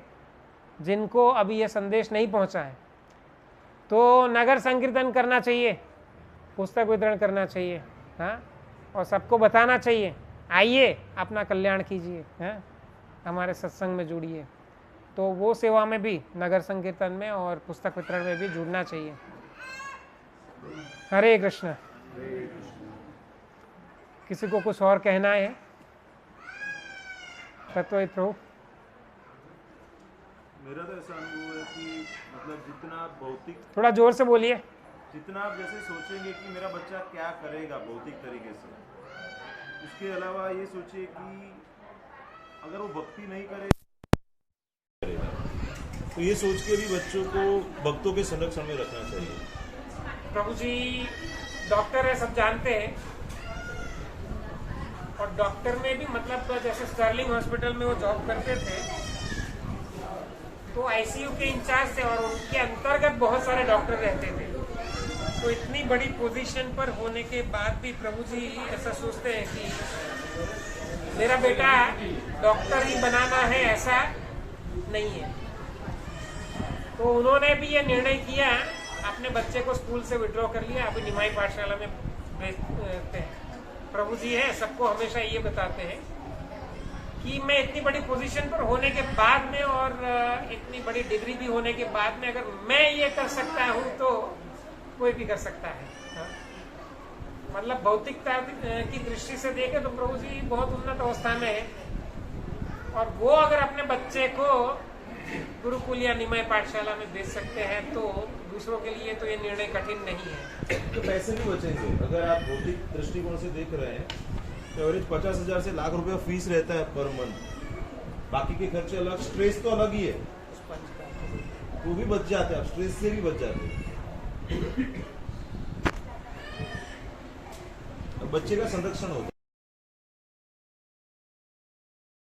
जिनको अभी ये संदेश नहीं पहुँचा है। तो नगर संकीर्तन करना चाहिए, पुस्तक वितरण करना चाहिए, हाँ, और सबको बताना चाहिए आइए अपना कल्याण कीजिए, हाँ, हमारे सत्संग में जुड़िए। तो वो सेवा में भी, नगर संकीर्तन में और पुस्तक वितरण में भी जुड़ना चाहिए। हरे कृष्ण। किसी को कुछ और कहना है? तत्वहित प्रभु। मेरा तो ऐसा अनुभव है कि मतलब जितना भौतिक, थोड़ा जोर से बोलिए। जितना आप जैसे सोचेंगे कि मेरा बच्चा क्या करेगा भौतिक तरीके से, उसके अलावा ये सोचिए कि अगर वो भक्ति नहीं करेगा तो ये सोच के भी बच्चों को भक्तों के संरक्षण में रखना चाहिए। प्रभु जी डॉक्टर है, सब जानते हैं, और डॉक्टर में भी मतलब जैसे स्टर्लिंग हॉस्पिटल में वो जॉब करते थे तो आईसीयू के इंचार्ज थे और उनके अंतर्गत बहुत सारे डॉक्टर रहते थे। तो इतनी बड़ी पोजीशन पर होने के बाद भी प्रभु जी ऐसा सोचते हैं कि मेरा बेटा डॉक्टर ही बनाना है, ऐसा नहीं है। तो उन्होंने भी ये निर्णय किया, अपने बच्चे को स्कूल से विड्रॉ कर लिया, अभी निमाई पाठशाला में भेजते हैं। प्रभु जी हैं, सबको हमेशा ये बताते हैं कि मैं इतनी बड़ी पोजीशन पर होने के बाद में और इतनी बड़ी डिग्री भी होने के बाद में अगर मैं ये कर सकता हूँ तो कोई भी कर सकता है, हाँ? मतलब भौतिकता की दृष्टि से देखे तो प्रभु जी बहुत उन्नत अवस्था में है, और वो अगर अपने बच्चे को गुरुकुल या निमाई पाठशाला में भेज सकते हैं तो दूसरों के लिए तो ये निर्णय कठिन नहीं है। तो पैसे भी बचेंगे। अगर आप भौतिक दृष्टिकोण से देख रहे हैं तो एवरेज 50,000 से लाख रुपया फीस रहता है पर मंथ, बाकी के खर्चे अलग, स्ट्रेस तो अलग ही है, वो भी बच जाते हैं, आप स्ट्रेस से भी बच जाते हैं, बच्चे का संरक्षण होता है।